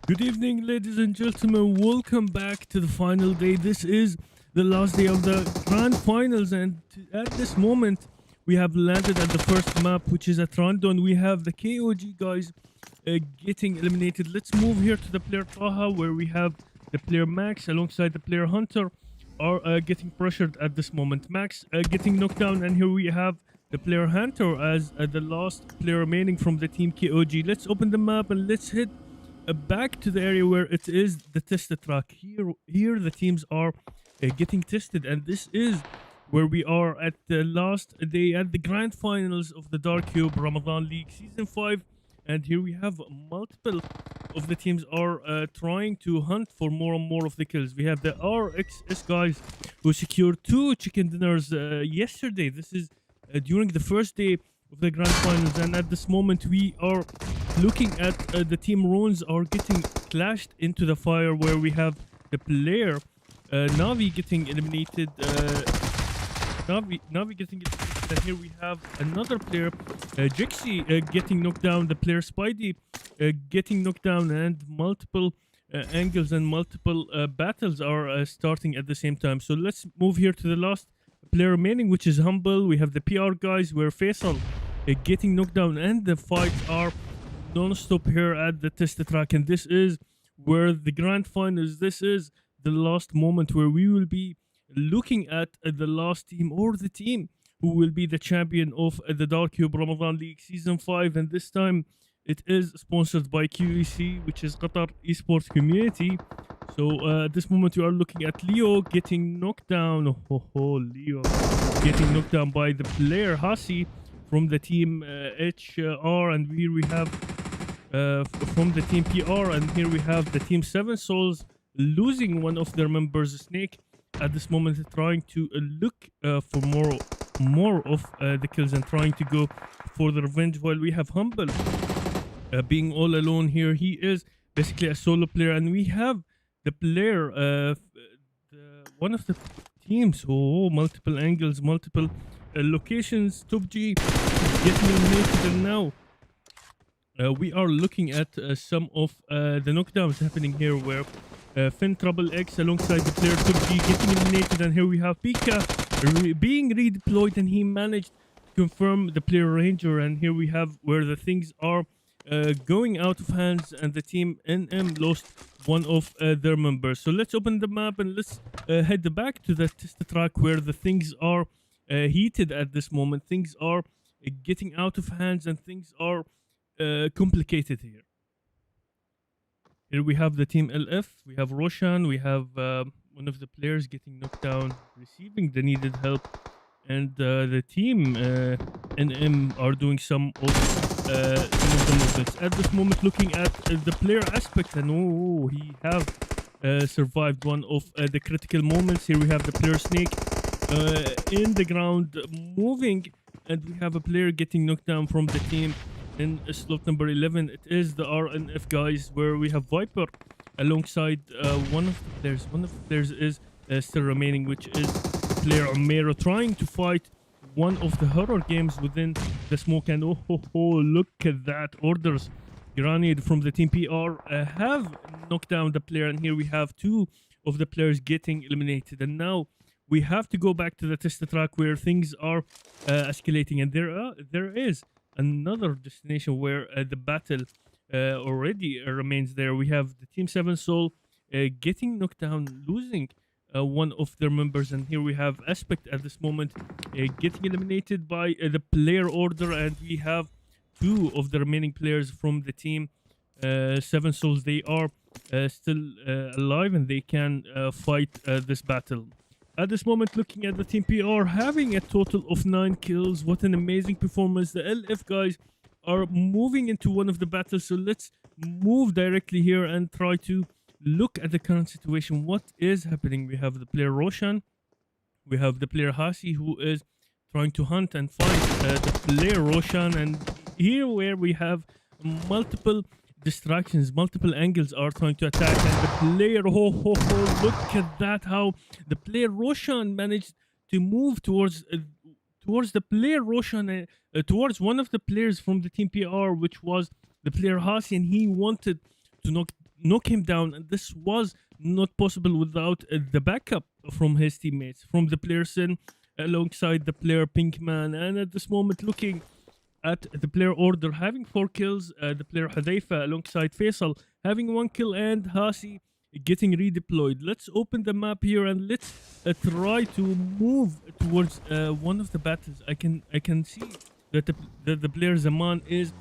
Good evening, ladies and gentlemen. Welcome back to the final day. This is the last day of the grand finals, and at this moment, we have landed at the first map, which is at Rondo, and we have the KOG guys getting eliminated. Let's move here to the player Taha, where we have the player Max alongside the player Hunter are getting pressured at this moment. Max getting knocked down, and here we have the player Hunter as the last player remaining from the team KOG. Let's open the map and let's hit back to the area where it is the tested track. Here the teams are getting tested, and this is where we are at the last day at the grand finals of the Dark Cube Ramadan League Season 5. And here we have multiple of the teams are trying to hunt for more and more of the kills. We have the RXS guys who secured 2 chicken dinners yesterday. This is during the first day of the grand finals, and at this moment we are looking at the team Runes are getting clashed into the fire, where we have the player Navi getting eliminated. Navi getting eliminated, and here we have another player, Jixi, getting knocked down. The player Spidey getting knocked down, and multiple angles and multiple battles are starting at the same time. So let's move here to the last player remaining, which is Humble. We have the PR guys, where Faisal getting knocked down, and the fights are non-stop here at the test track. And this is where the grand finals, this is the last moment where we will be looking at the last team, or the team who will be the champion of the Dark Cube Ramadan League Season 5. And this time it is sponsored by QEC, which is Qatar Esports Community. So at this moment you are looking at Leo getting knocked down. Leo getting knocked down by the player Hasi from the team HR, and here we have from the team PR, and here we have the team 7 Souls losing one of their members, Snake, at this moment, trying to look for more of the kills and trying to go for the revenge, while we have Humble being all alone here. He is basically a solo player, and we have the player one of the teams, multiple angles, multiple locations. Top G getting eliminated, and now we are looking at some of the knockdowns happening here, where Finn Trouble X alongside the player Top G getting eliminated, and here we have Pika being redeployed, and he managed to confirm the player Ranger. And here we have where the things are going out of hands, and the team NM lost one of their members. So let's open the map and let's head back to the test track, where the things are heated at this moment. Things are getting out of hands, and things are complicated here. Here we have the team LF, we have Roshan, we have one of the players getting knocked down, receiving the needed help, and the team NM are doing some of the movements. At this moment, looking at the player aspect, and he have survived one of the critical moments. Here we have the player Snake in the ground moving, and we have a player getting knocked down from the team in slot number 11. It is the RNF guys, where we have Viper alongside one of the players. One of the players is still remaining, which is the player Amero, trying to fight one of the horror games within the smoke. And look at that. Orders grenade from the team PR have knocked down the player, and here we have 2 of the players getting eliminated. And now we have to go back to the test track, where things are escalating, and there is another destination where the battle already remains there. We have the team 7 Soul getting knocked down, losing one of their members, and here we have Aspect at this moment getting eliminated by the player Order, and we have 2 of the remaining players from the team 7 Souls. They are still alive, and they can fight this battle. At this moment, looking at the team PR having a total of 9 kills. What an amazing performance. The LF guys are moving into one of the battles. So let's move directly here and try to look at the current situation. What is happening? We have the player Roshan. We have the player Hasi, who is trying to hunt and fight the player Roshan. And here where we have multiple distractions, multiple angles are trying to attack, and the player look at that, how the player Roshan managed to move towards the player Roshan towards one of the players from the team PR, which was the player Hasi, and he wanted to knock knock him down, and this was not possible without the backup from his teammates, from the player Sin alongside the player Pinkman. And at this moment, looking at the player Order having 4 kills, the player Hadaifa alongside Faisal having 1 kill, and Hasi getting redeployed. Let's open the map here and let's try to move towards one of the battles. I can see that the player Zaman is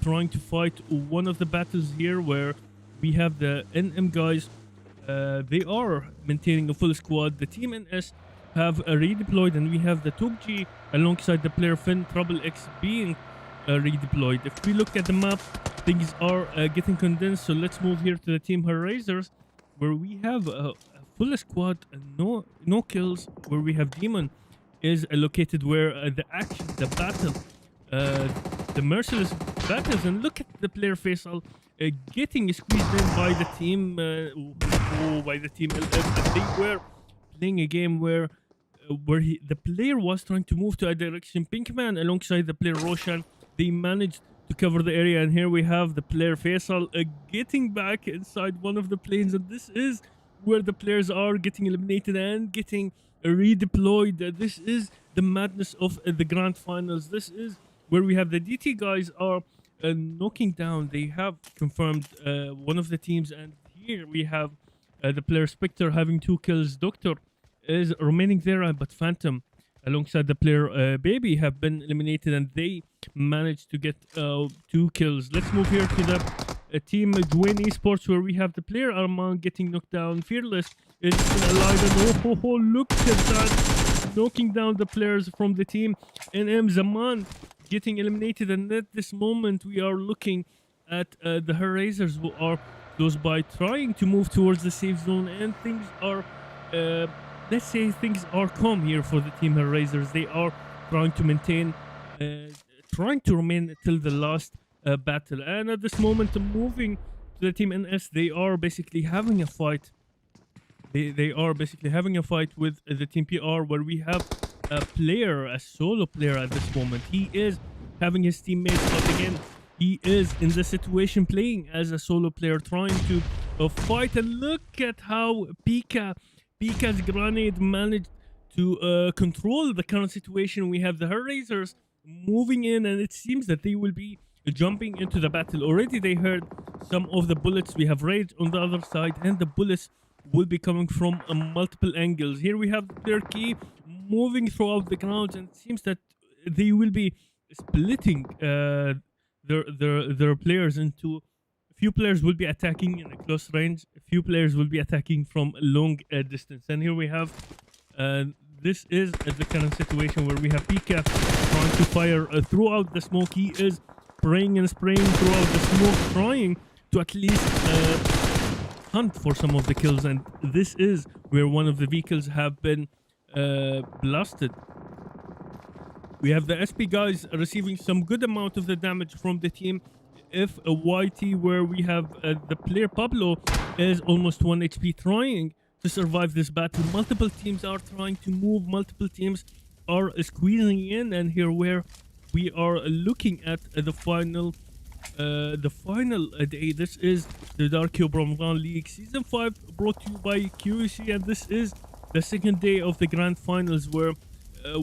trying to fight one of the battles here, where we have the NM guys. They are maintaining a full squad. The team NS have redeployed, and we have the Top G alongside the player Finn Trouble X being redeployed. If we look at the map, things are getting condensed. So let's move here to the team Hellraisers, where we have a full squad, no kills, where we have Demon is located, where the action, the battle, the merciless battles. And look at the player Faisal getting squeezed in by the team LF. And they were playing a game where the player was trying to move to a direction. Pinkman alongside the player Roshan, they managed to cover the area, and here we have the player Faisal getting back inside one of the planes, and this is where the players are getting eliminated and getting redeployed. This is the madness of the grand finals. This is where we have the DT guys are knocking down. They have confirmed one of the teams, and here we have the player Spectre having 2 kills. Doctor is remaining there, but Phantom alongside the player Baby have been eliminated, and they managed to get 2 kills. Let's move here to the team Jawan Esports, where we have the player Armand getting knocked down. Fearless is still alive, and oh, look at that, knocking down the players from the team NM. Zaman getting eliminated, and at this moment we are looking at the Hellraisers, who are close by, trying to move towards the safe zone, and things are let's say things are calm here for the team Hellraisers. They are trying to maintain, trying to remain till the last battle. And at this moment, moving to the team NS, they are basically having a fight. They are basically having a fight with the team PR, where we have a solo player at this moment. He is having his teammates, but again, he is in the situation playing as a solo player, trying to fight. And look at how Pika's grenade managed to control the current situation. We have the Hellraisers moving in, and it seems that they will be jumping into the battle. Already they heard some of the bullets. We have Rage on the other side, and the bullets will be coming from multiple angles. Here we have the player Key moving throughout the grounds, and it seems that they will be splitting their players into a few players will be attacking in a close range, a few players will be attacking from a long distance. And here we have this is the current situation, where we have Pika trying to fire throughout the smoke. He is spraying and spraying throughout the smoke, trying to at least hunt for some of the kills, and this is where one of the vehicles have been blasted. We have the SP guys receiving some good amount of the damage from the team FYT, where we have the player Pablo is almost 1 HP, trying to survive this battle. Multiple teams are trying to move, multiple teams are squeezing in, and here where we are looking at the final day. This is the Dark Cube Ramadan League Season 5, brought to you by QEC, and this is the second day of the grand finals, where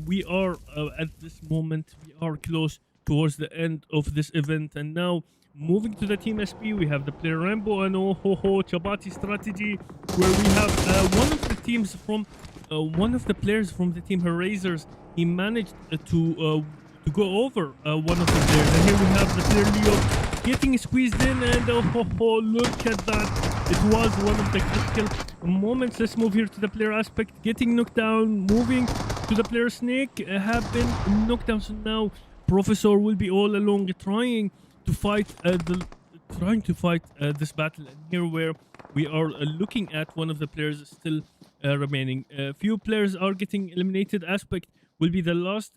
we are at this moment, we are close towards the end of this event. And now moving to the team SP, we have the player Rambo and Chabati strategy, where we have one of the teams from one of the players from the team Hellraisers. He managed to go over one of the players, and here we have the player Leo getting squeezed in, and look at that, it was one of the critical moments. Let's move here to the player Aspect getting knocked down. Moving to the player Snake, have been knocked down, so now Professor will be all along trying to fight this battle. And here where we are looking at one of the players still remaining. Few players are getting eliminated. Aspect will be the last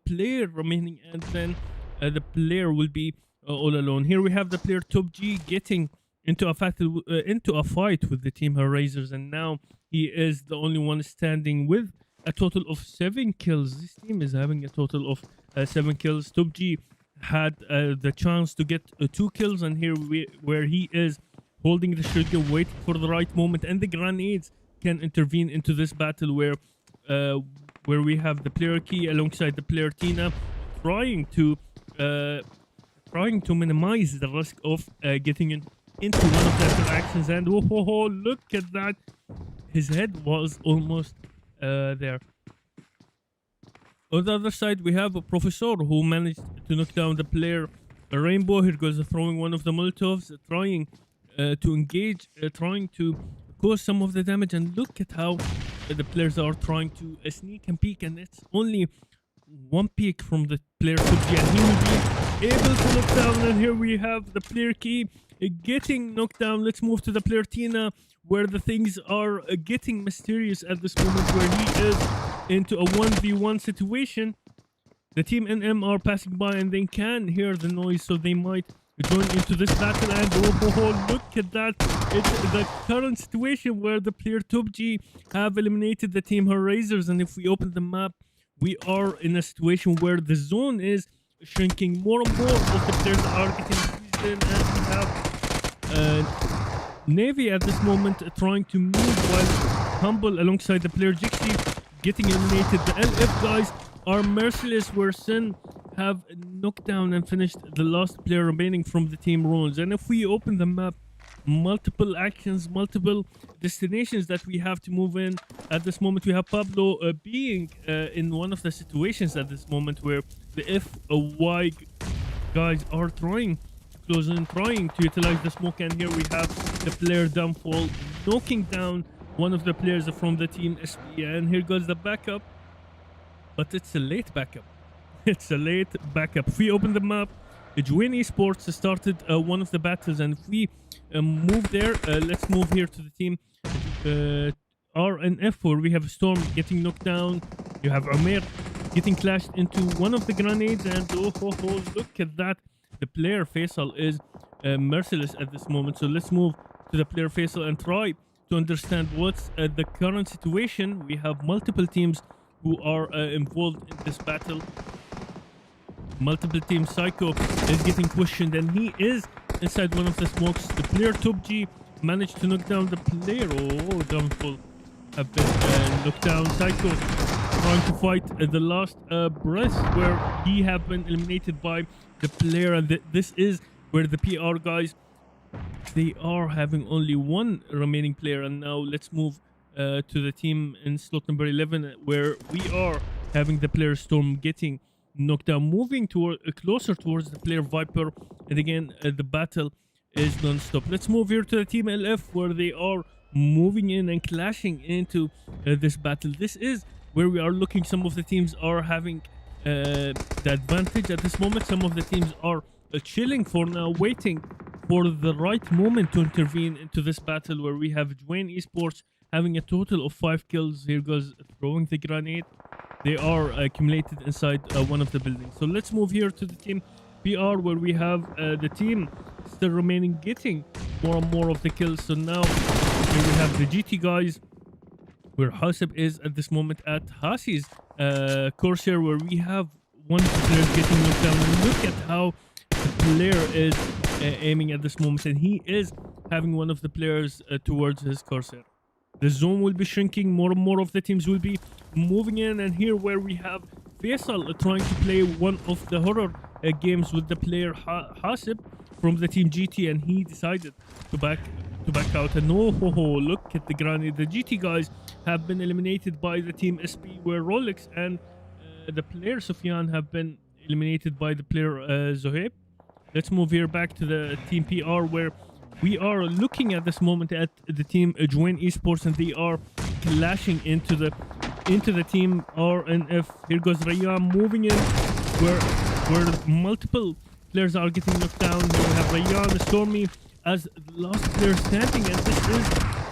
player remaining, and then the player will be all alone. Here we have the player Top G getting into a fight with the team Hellraisers, and now he is the only one standing with a total of 7 kills. This team is having a total of 7 kills. Top G had the chance to get 2 kills, and here where he is holding the shotgun, waiting for the right moment, and the grenades can intervene into this battle where we have the player Key alongside the player Tina trying to minimize the risk of getting into one of their interactions. And oh, look at that, his head was almost there. On the other side, we have a Professor who managed to knock down the player Rainbow. Here goes throwing one of the Molotovs, trying to engage, trying to cause some of the damage. And look at how the players are trying to sneak and peek, and it's only one peek from the player Subji, and he will be able to knock down. And here we have the player Key getting knocked down. Let's move to the player Tina, where the things are getting mysterious at this moment, where he is into a 1v1 situation. The team NM are passing by and they can hear the noise, so they might join into this battle. And oh, look at that, it's the current situation where the player TopG have eliminated the team Horizons. And if we open the map, we are in a situation where the zone is shrinking. More and more of the players are getting squeezed in, and we have Navy at this moment trying to move, while Humble alongside the player Jixi getting eliminated. The LF guys are merciless, where Sin have knocked down and finished the last player remaining from the team Rones. And if we open the map, multiple actions, multiple destinations that we have to move in. At this moment, we have Pablo being in one of the situations at this moment where the FY guys are trying to close in, trying to utilize the smoke. And here we have the player Downfall knocking down one of the players from the team SP. And here goes the backup, but it's a late backup. It's a late backup. If we open the map, Jawan Esports started one of the battles, and if we move there, let's move here to the team R and F, where we have Storm getting knocked down. You have Umair getting clashed into one of the grenades, and oh, look at that. The player Faisal is merciless at this moment. So let's move to the player Faisal and try to understand what's the current situation. We have multiple teams who are involved in this battle. Multiple teams. Psycho is getting questioned, and he is inside one of the smokes. The player Top G managed to knock down the player. Oh, Downfall have been knocked down. Psycho trying to fight the last breath, where he have been eliminated by the player. And this is where the PR guys, they are having only one remaining player. And now let's move to the team in slot number 11, where we are having the player Storm getting knocked down, moving toward closer towards the player Viper. And again, the battle is non-stop. Let's move here to the team LF, where they are moving in and clashing into this battle. This is where we are looking. Some of the teams are having the advantage at this moment. Some of the teams are chilling for now, waiting for the right moment to intervene into this battle, where we have Jawan Esports having a total of 5 kills. Here goes throwing the grenade. They are accumulated inside one of the buildings. So let's move here to the team PR, where we have the team still remaining, getting more and more of the kills. So now here we have the GT guys, where Hasib is at this moment at Hasi's Corsair, where we have one of the players getting knocked down. And look at how the player is aiming at this moment, and he is having one of the players towards his Corsair. The zone will be shrinking. More and more of the teams will be moving in. And here where we have Faisal trying to play one of the horror games with the player Hasib from the team GT, and he decided to back out. And oh, look at the grenade. The GT guys have been eliminated by the team SP, where Rolex and the player Sufyan have been eliminated by the player Zohaib. Let's move here back to the team PR, where we are looking at this moment at the team Jawan Esports, and they are clashing into the team RNF. Here goes Rayyan moving in, where multiple players are getting knocked down. Here we have Rayyan, Stormy as the last player standing, and this is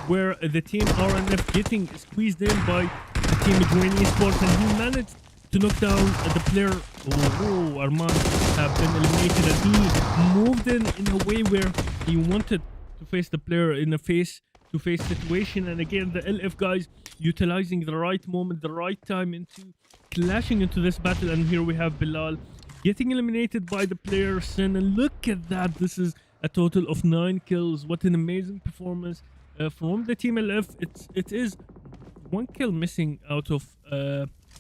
where the team RNF getting squeezed in by the team Jawan Esports, and he managed to knock down the player. Arman have been eliminated, and he moved in a way where he wanted to face the player in a face-to-face situation. And again, the LF guys utilizing the right moment, the right time into clashing into this battle. And here we have Bilal getting eliminated by the player Sin, and look at that. This is a total of 9 kills. What an amazing performance from the team LF. It is 1 kill missing out of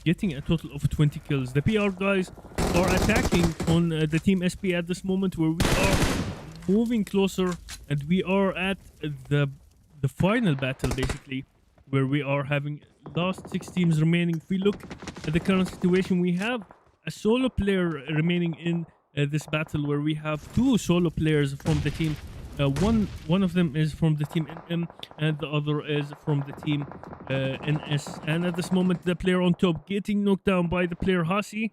getting a total of 20 kills. The PR guys are attacking on the team SP at this moment, where we are moving closer, and we are at the final battle, basically, where we are having last 6 teams remaining. If we look at the current situation, we have a solo player remaining in this battle, where we have 2 solo players from the team. One of them is from the team NM, and the other is from the team NS. And at this moment, the player on top getting knocked down by the player Hasi.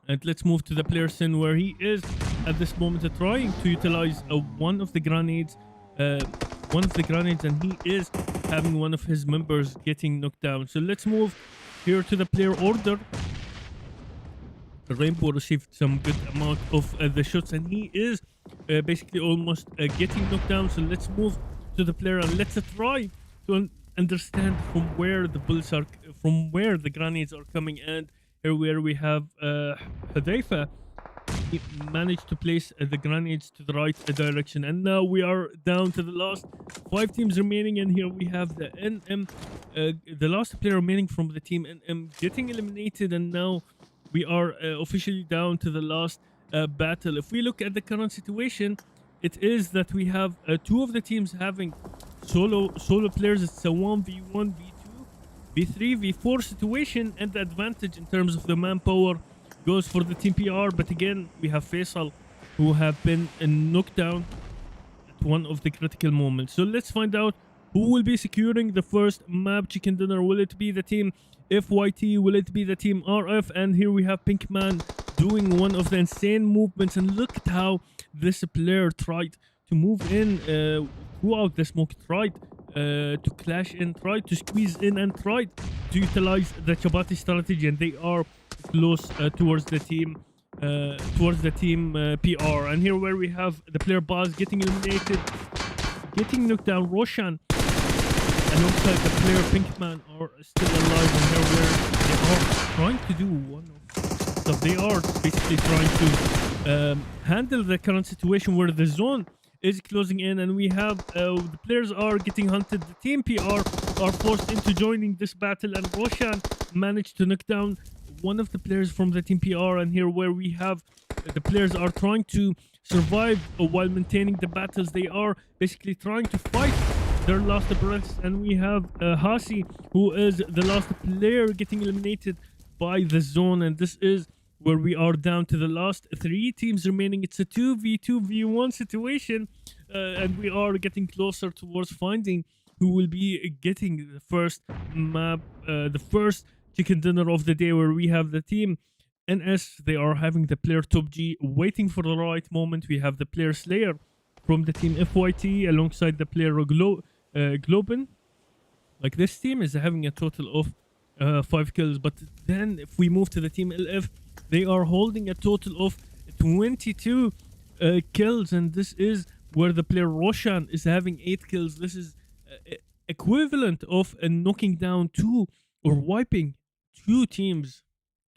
And let's move to the player Sin, where he is at this moment trying to utilize one of the grenades, and he is having one of his members getting knocked down. So let's move here to the player order. Rainbow received some good amount of the shots, and he is basically almost getting knocked down. So let's move to the player, and let's try to understand from where the bullets are, from where the grenades are coming. And here where we have Hudayfa, he managed to place the grenades to the right direction. And now we are down to the last 5 teams remaining, and here we have the NM, the last player remaining from the team NM getting eliminated. And now we are officially down to the last battle. If we look at the current situation, it is that we have 2 of the teams having solo players. It's a 1v1, v2, v3, v4 situation, and the advantage in terms of the manpower goes for the team PR. But again, we have Faisal, who have been knocked down at one of the critical moments. So let's find out who will be securing the first map chicken dinner. Will it be the team FYT? Will it be the team RF? And here we have Pinkman doing one of the insane movements, and look at how this player tried to move in throughout the smoke, tried to clash in, tried to squeeze in, and tried to utilize the Chapati strategy. And they are close towards the team PR. And here where we have the player Baz getting eliminated, getting knocked down. Roshan alongside the player Pinkman are still alive, and here where they are trying to do one of stuff. They are basically trying to handle the current situation where the zone is closing in, and we have the players are getting hunted. The team PR are forced into joining this battle, and Roshan managed to knock down one of the players from the team PR. And here where we have the players are trying to survive while maintaining the battles. They are basically trying to fight their last breaths, and we have Hasi, who is the last player getting eliminated by the zone. And this is where we are down to the last 3 teams remaining. It's a 2v2v1 situation, and we are getting closer towards finding who will be getting the first map, the first chicken dinner of the day, where we have the team NS. They are having the player Top G waiting for the right moment. We have the player Slayer from the team FYT alongside the player Globin. Like, this team is having a total of 5 kills, but then if we move to the team LF, they are holding a total of 22 kills, and this is where the player Roshan is having 8 kills. This is equivalent of knocking down 2 or wiping 2 teams,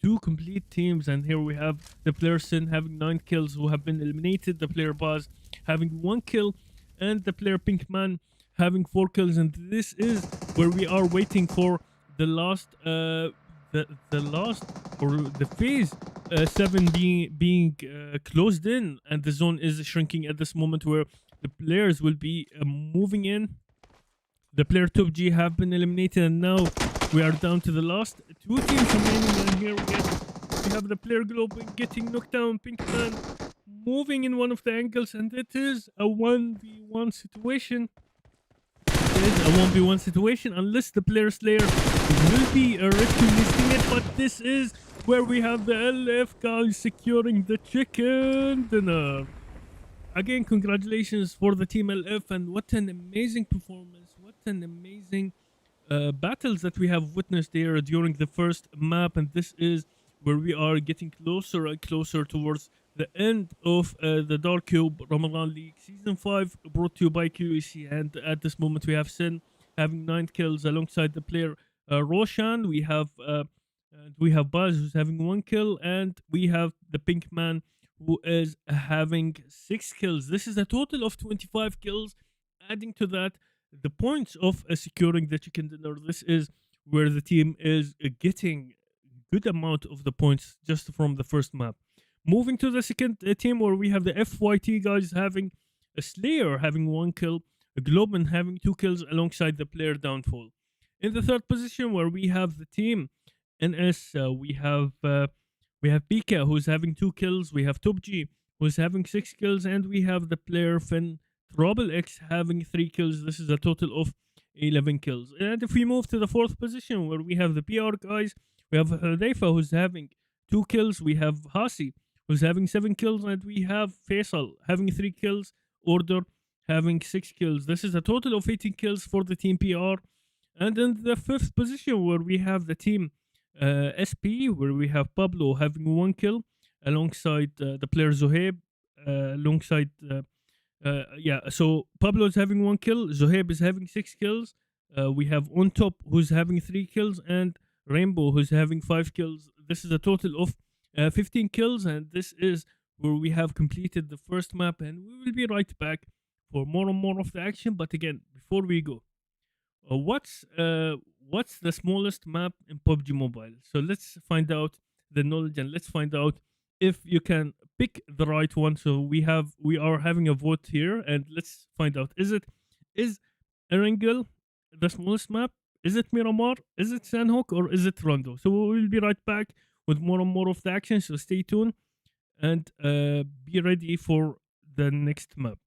2 complete teams. And here we have the player Sin having 9 kills, who have been eliminated, the player Baz having 1 kill, and the player Pinkman having 4 kills. And this is where we are waiting for the last the last, or the phase 7 being closed in, and the zone is shrinking at this moment, where the players will be moving in. The player Top G have been eliminated, and now we are down to the last 2 teams remaining. And here we have the player Globe getting knocked down, Pinkman moving in one of the angles, and it is a 1v1 situation. It is a 1v1 situation, unless the player Slayer will be recognising it. But this is where we have the LF guys securing the chicken dinner. Again, congratulations for the team LF, and what an amazing performance, what an amazing battles that we have witnessed there during the first map. And this is where we are getting closer and closer towards the end of the Dark Cube Ramadan League Season 5, brought to you by QEC. And at this moment, we have Sin having 9 kills alongside the player Roshan. We have Baz, who's having 1 kill, and we have the Pink Man who is having 6 kills. This is a total of 25 kills. Adding to that, the points of securing the chicken dinner. This is where the team is getting good amount of the points just from the first map. Moving to the second team, where we have the FYT guys having a Slayer having 1 kill, a Globan having 2 kills alongside the player Downfall. In the third position, where we have the team NS, we have Pika who's having 2 kills, we have Top G who's having 6 kills, and we have the player Finn Trouble X having 3 kills. This is a total of 11 kills. And if we move to the fourth position, where we have the PR guys, we have Hudayfa who's having 2 kills, we have Hasi who's having 7 kills, and we have Faisal having 3 kills, Order having 6 kills. This is a total of 18 kills for the team PR. And in the fifth position, where we have the team SP, where we have Pablo having 1 kill alongside the player Zohaib, so Pablo is having 1 kill, Zohaib is having 6 kills. We have On Top who's having 3 kills, and Rainbow who's having 5 kills. This is a total of 15 kills, and this is where we have completed the first map, and we will be right back for more and more of the action. But again, before we go, what's the smallest map in PUBG Mobile? So let's find out the knowledge, and let's find out if you can pick the right one. So we are having a vote here, and let's find out, is Erangel the smallest map? Is it Miramar? Is it Sandhawk? Or is it Rondo? So we will be right back with more and more of the action. So stay tuned and be ready for the next map.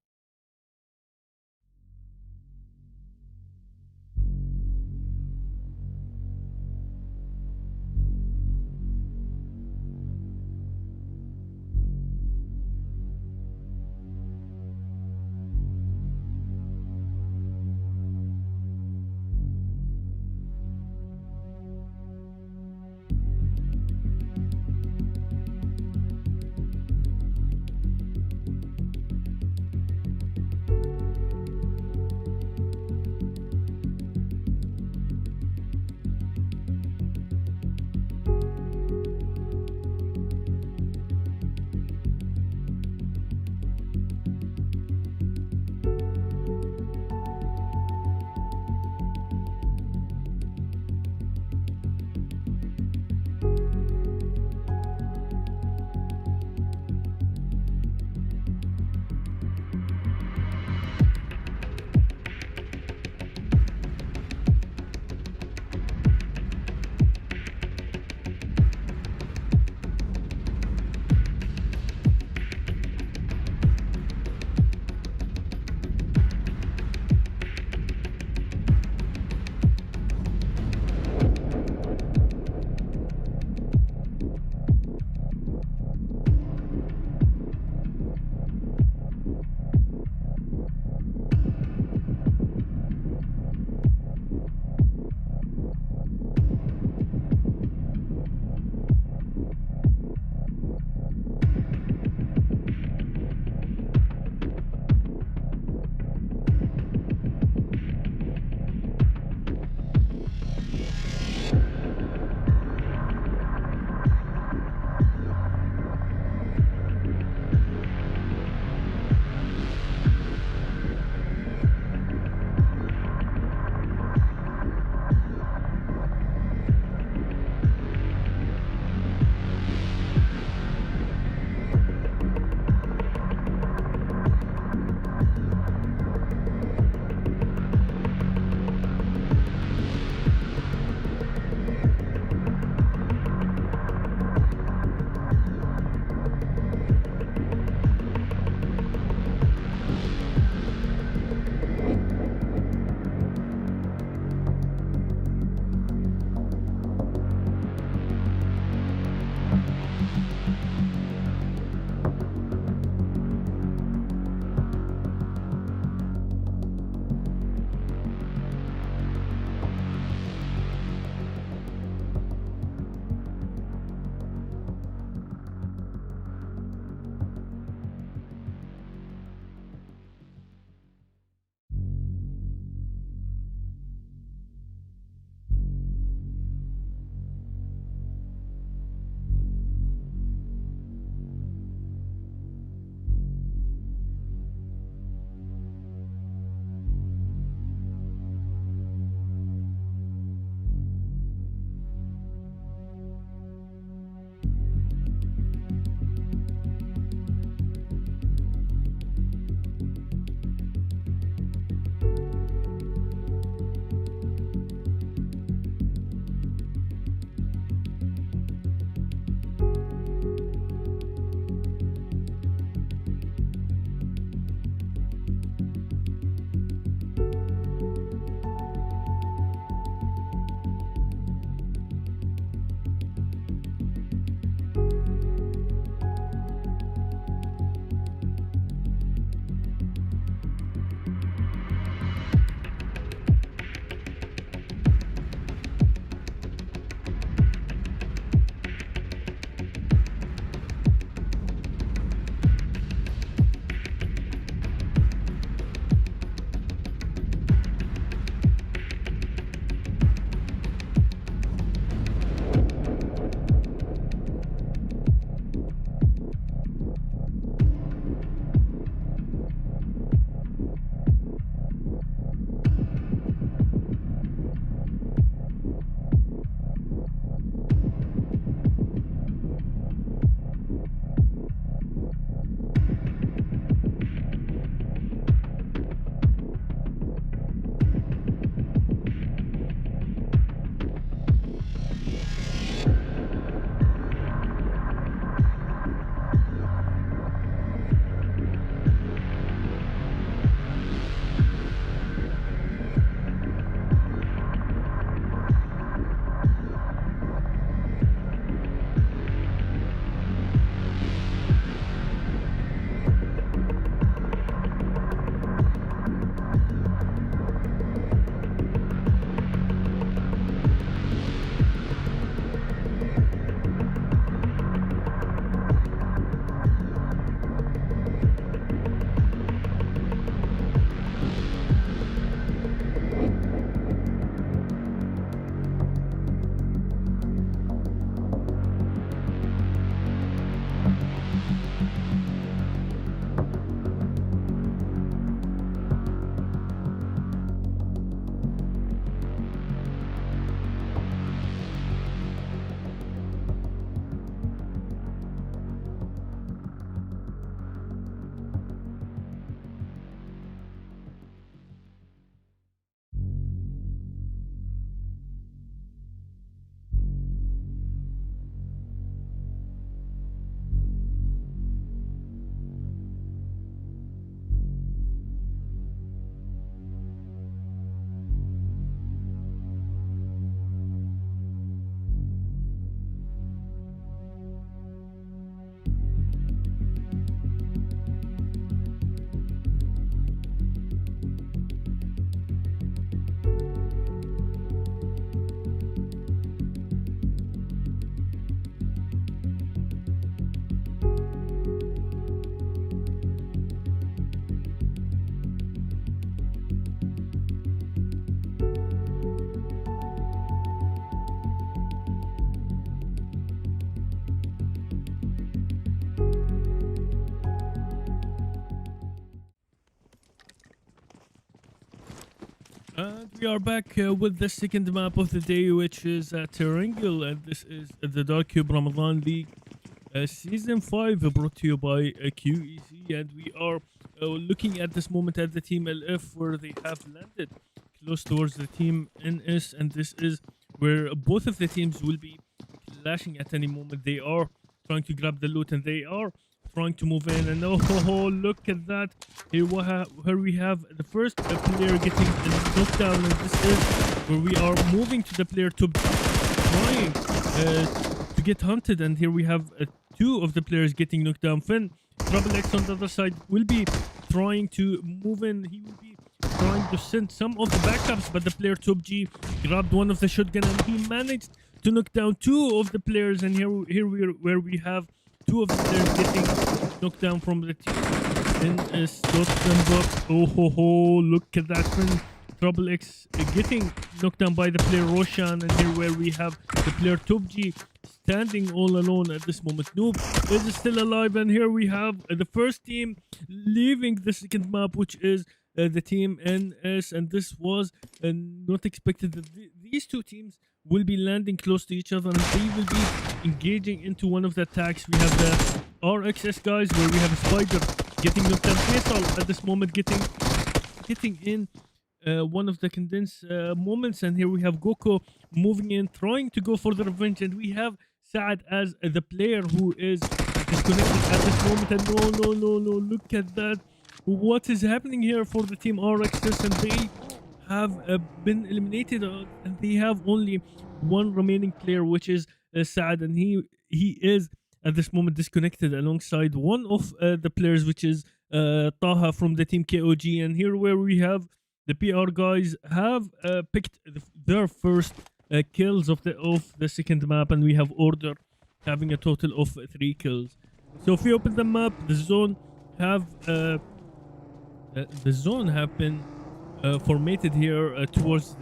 And we are back with the second map of the day, which is at Erangel, and this is the DCE Ramadan League Season 5, brought to you by QEC. And we are looking at this moment at the team LF, where they have landed close towards the team NS, and this is where both of the teams will be clashing at any moment. They are trying to grab the loot, and they are trying to move in, and oh, look at that. Here we have the first player getting knocked down, and this is where we are moving to the player to trying to get hunted. And here we have two of the players getting knocked down. Finn Trouble X on the other side will be trying to move in. He will be trying to send some of the backups, but the player Top G grabbed one of the shotgun, and he managed to knock down two of the players. And here where we have two of the players getting knocked down from the team in Stottenburg. Oh, look at that one. Trouble X getting knocked down by the player Roshan, and here where we have the player Top G standing all alone at this moment. Noob is still alive, and here we have the first team leaving the second map, which is the team NS, and this was not expected that these two teams will be landing close to each other, and they will be engaging into one of the attacks. We have the RXS guys, where we have a Spider getting knocked down. Faisal at this moment getting in one of the condensed moments, and here we have Goko moving in, trying to go for the revenge, and we have Saad as the player who is disconnected at this moment. And no, look at that. What is happening here for the team RXS? And they have been eliminated, and they have only one remaining player, which is Saad, and he is at this moment disconnected alongside one of the players, which is Taha from the team KOG. And here where we have the PR guys have picked their first kills of the second map, and we have Order having a total of 3 kills. So if we open the map, the zone have been formatted here towards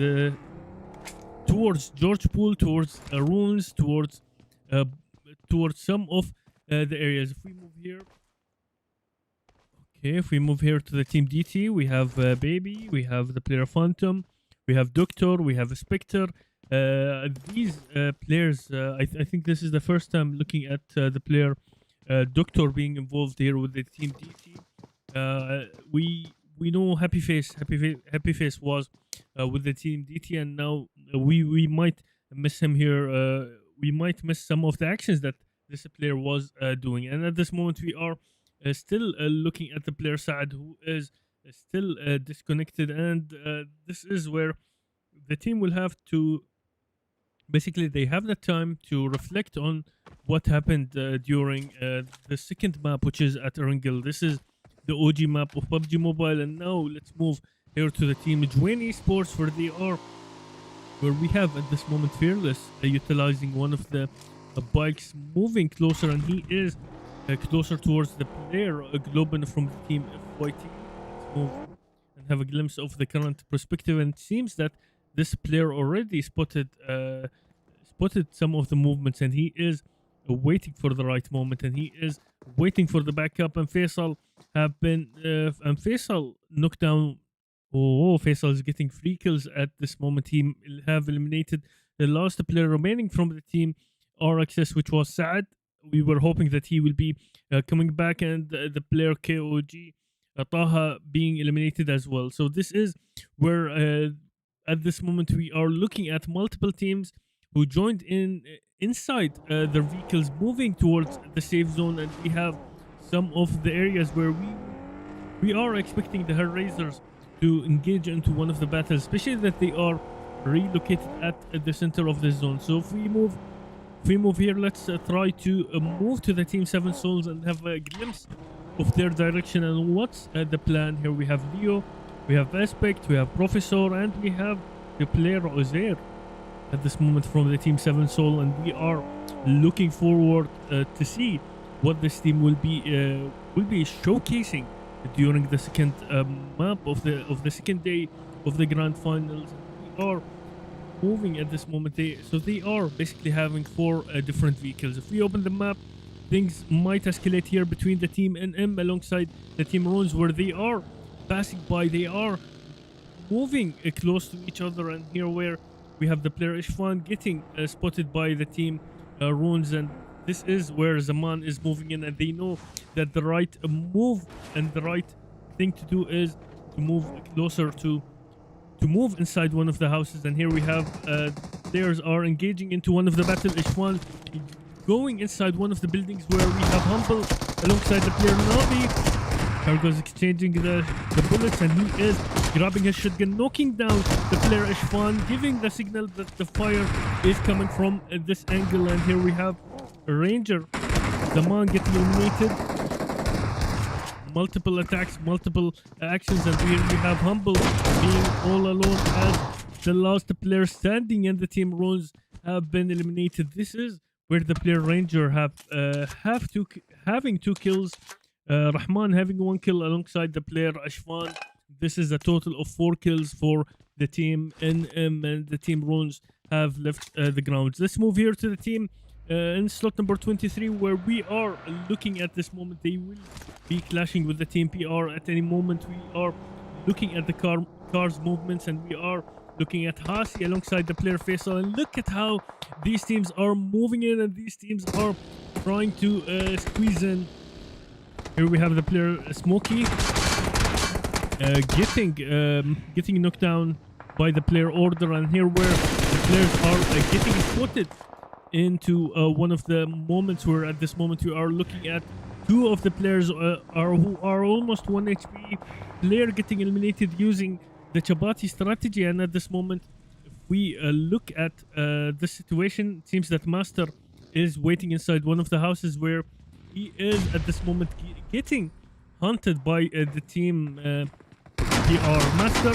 George Pool, towards ruins, towards some of the areas. If we move here, okay, if we move here to the team DT, we have Baby, we have the player Phantom, we have Doctor, we have a Spectre. These players, I think this is the first time looking at the player Doctor being involved here with the team DT. We know Happy Face was with the team DT, and now we might miss him here. We might miss some of the actions that this player was doing. And at this moment, we are still looking at the player side, who is still disconnected. And this is where the team will have to, basically, they have the time to reflect on what happened during the second map, which is at Erangel. This is the OG map of PUBG Mobile. And now let's move here to the team Jawan Esports, where we have at this moment Fearless utilizing one of the bikes, moving closer, and he is closer towards the player Globen from the team FYT. Let's move and have a glimpse of the current perspective, and it seems that this player already spotted some of the movements, and he is waiting for the right moment, and he is waiting for the backup. And Faisal knocked down. Oh, Faisal is getting 3 kills at this moment. He have eliminated the last player remaining from the team RXS, which was Saad. We were hoping that he will be coming back, and the player KOG Taha being eliminated as well. So this is where at this moment we are looking at multiple teams who joined inside their vehicles, moving towards the safe zone, and we have some of the areas where we are expecting the Hellraisers to engage into one of the battles, especially that they are relocated at the center of the zone. So if we move here, let's try to move to the team 7 Souls and have a glimpse of their direction and what's the plan. Here we have Leo, we have Aspect, we have Professor, and we have the player Ozair at this moment from the team 7 Soul, and we are looking forward to see what this team will be showcasing during the second map of the second day of the grand finals. We are moving at this moment. They are basically having 4 different vehicles. If we open the map, things might escalate here between the team NM alongside the team Runes, where they are passing by. They are moving close to each other, and here where we have the player Ishfan getting spotted by the team Runes, and this is where Zaman is moving in, and they know that the right move and the right thing to do is to move closer to move inside one of the houses. And here we have players are engaging into one of the battle. Ishfan going inside one of the buildings where we have Humble alongside the player Nabi. Cargo's exchanging the bullets, and he is grabbing his shotgun, knocking down the player Ishfan, giving the signal that the fire is coming from this angle. And here we have Ranger, Zaman getting eliminated. Multiple attacks, multiple actions, and here we have Humble being all alone as the last player standing, and the team Runes have been eliminated. This is where the player Ranger having 2 kills, Rahman having 1 kill alongside the player Ashfan. This is a total of 4 kills for the team NM, and the team Runes have left the grounds. Let's move here to the team in slot number 23, where we are looking at this moment. They will be clashing with the team PR at any moment. We are looking at the car's movements, and we are looking at Hasi alongside the player Faisal, and look at how these teams are moving in, and these teams are trying to squeeze in. Here we have the player Smokey getting knocked down by the player Order, and here where the players are getting spotted into one of the moments where at this moment we are looking at 2 of the players who are almost 1 HP. Player getting eliminated using the Chabati strategy, and at this moment if we look at the situation, it seems that Master is waiting inside one of the houses where he is at this moment getting hunted by the team PR. Master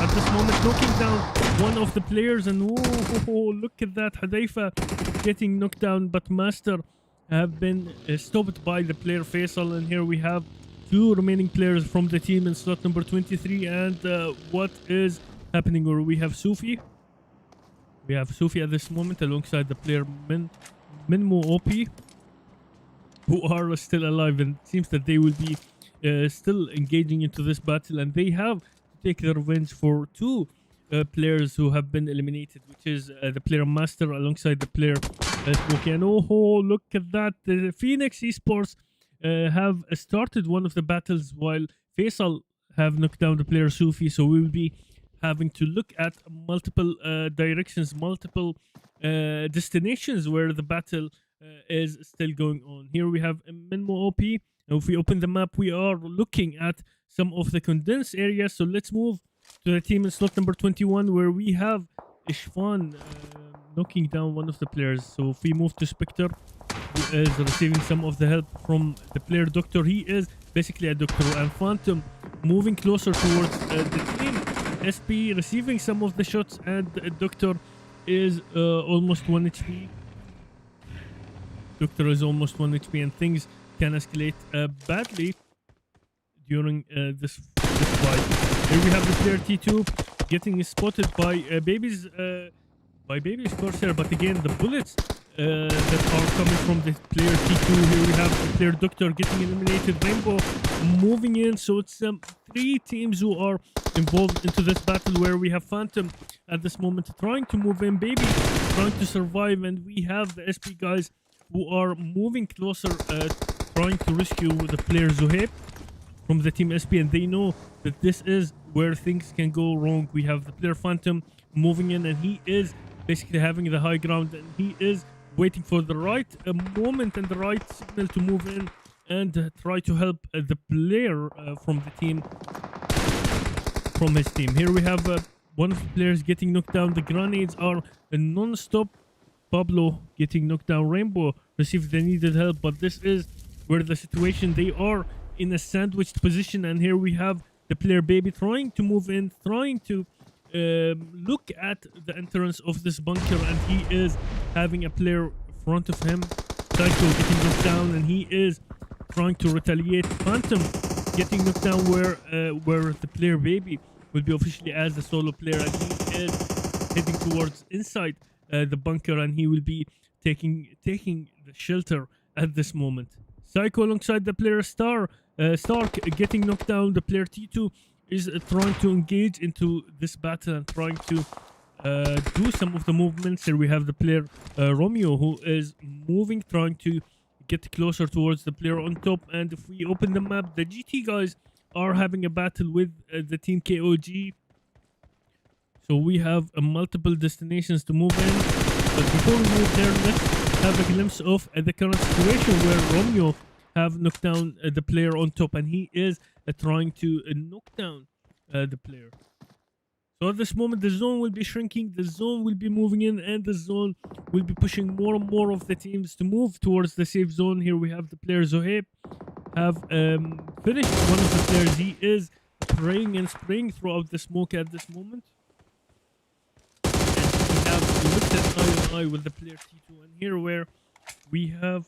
at this moment knocking down one of the players, and look at that, Hadaifa getting knocked down, but Master have been stopped by the player Faisal. And here we have 2 remaining players from the team in slot number 23, and what is happening, where we have Sufi at this moment alongside the player Minmo OP, who are still alive, and it seems that they will be still engaging into this battle, and they have to take their revenge for 2 players who have been eliminated, which is the player Master alongside the player Smokey. And look at that, the Phoenix Esports have started one of the battles while Faisal have knocked down the player Sufi, so we will be having to look at multiple directions, multiple destinations where the battle is still going on. Here we have Minmo OP, and if we open the map we are looking at some of the condensed areas. So let's move to the team in slot number 21, where we have Ishfan knocking down one of the players. So if we move to Spectre, who is receiving some of the help from the player Doctor, he is basically a Doctor, and Phantom moving closer towards the team SP, receiving some of the shots, and Doctor is almost 1 HP. Doctor is almost 1 HP, and things can escalate badly during this fight. Here we have the player T2 getting spotted by Baby's Corsair, but again the bullets that are coming from the player T2. Here we have the player Doctor getting eliminated, Rainbow moving in. So it's 3 teams who are involved into this battle, where we have Phantom at this moment trying to move in, Baby trying to survive, and we have the SP guys who are moving closer, trying to rescue the player Zuhaib from the team SP, and they know that this is where things can go wrong. We have the player Phantom moving in, and he is basically having the high ground, and he is waiting for the right moment and the right signal to move in and try to help the player from the team, from his team. Here we have one of the players getting knocked down. The grenades are non-stop. Pablo getting knocked down. Rainbow received the needed help, but this is where the situation, they are in a sandwiched position, and here we have the player Baby trying to move in, trying to look at the entrance of this bunker, and he is having a player in front of him, Psycho getting knocked down, and he is trying to retaliate. Phantom getting knocked down, where the player Baby will be officially as the solo player, and he is heading towards inside the bunker, and he will be taking the shelter at this moment. Psycho alongside the player Stark getting knocked down. The player T2 is trying to engage into this battle and trying to do some of the movements. Here we have the player Romeo, who is moving, trying to get closer towards the player on top. And if we open the map, the GT guys are having a battle with the team KOG. So we have multiple destinations to move in. But before we move there, let's have a glimpse of the current situation where Romeo have knocked down the player on top, and he is trying to knock down the player. So at this moment, the zone will be shrinking, the zone will be moving in, and the zone will be pushing more and more of the teams to move towards the safe zone. Here we have the player Zohaib have finished one of the players. He is praying and spraying throughout the smoke at this moment. And we have looked at eye on eye with the player T2, and here where we have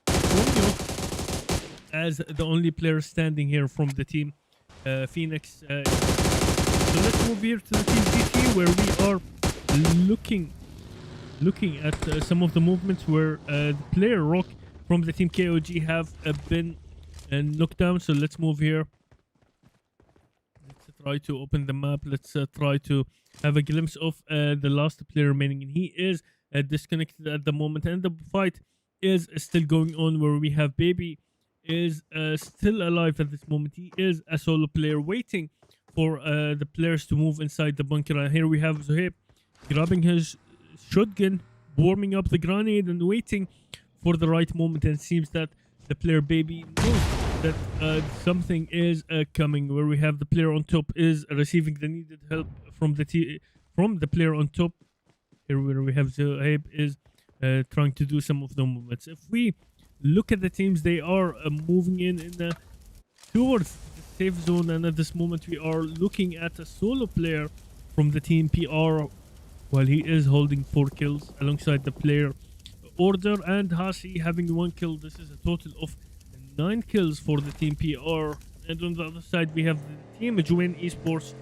Romeo as the only player standing here from the team Phoenix. So let's move here to the team GT, where we are looking at some of the movements where the player Rock from the team KOG have been knocked down. So let's move here. Let's try to open the map. Let's try to have a glimpse of the last player remaining, and he is disconnected at the moment, and the fight is still going on, where we have Baby is still alive at this moment. He is a solo player waiting for the players to move inside the bunker. And here we have Zohaib grabbing his shotgun, warming up the grenade, and waiting for the right moment. And it seems that the player Baby knows that something is coming, where we have the player on top is receiving the needed help from the player on top. Here where we have Zohaib is trying to do some of the movements. If we look at the teams, they are moving in towards the safe zone, and at this moment we are looking at a solo player from the team PR, while he is holding 4 kills alongside the player Order and Hasi having 1 kill. This is a total of 9 kills for the team PR. And on the other side we have the team Jawan Esports,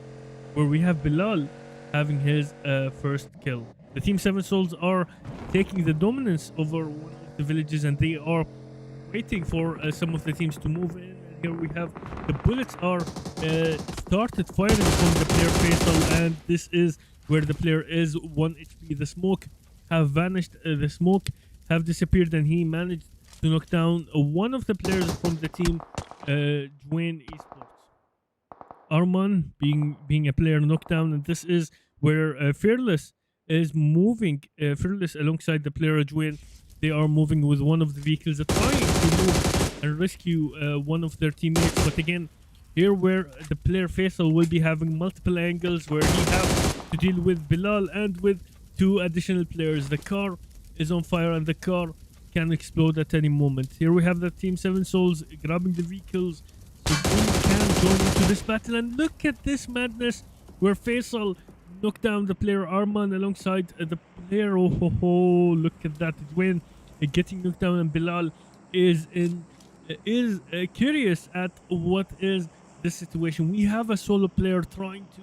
where we have Bilal having his first kill. The team 7 Souls are taking the dominance over one of the villages, and they are waiting for some of the teams to move in. And here we have the bullets are started firing from the player Faisal, and this is where the player is 1 HP. The smoke have vanished, the smoke have disappeared, and he managed to knock down one of the players from the team Jawan Esports. Arman being a player knocked down, and this is where Fearless is moving. Fearless alongside the player Jawan, they are moving with one of the vehicles, trying to move and rescue one of their teammates. But again, here where the player Faisal will be having multiple angles, where he has to deal with Bilal and with 2 additional players. The car is on fire, and the car can explode at any moment. Here we have the team 7 Souls grabbing the vehicles so they can join into this battle. And look at this madness, where Faisal knocked down the player Arman alongside the player. Oh, look at that. Jawan getting knocked down, and Bilal is curious at what is the situation. We have a solo player trying to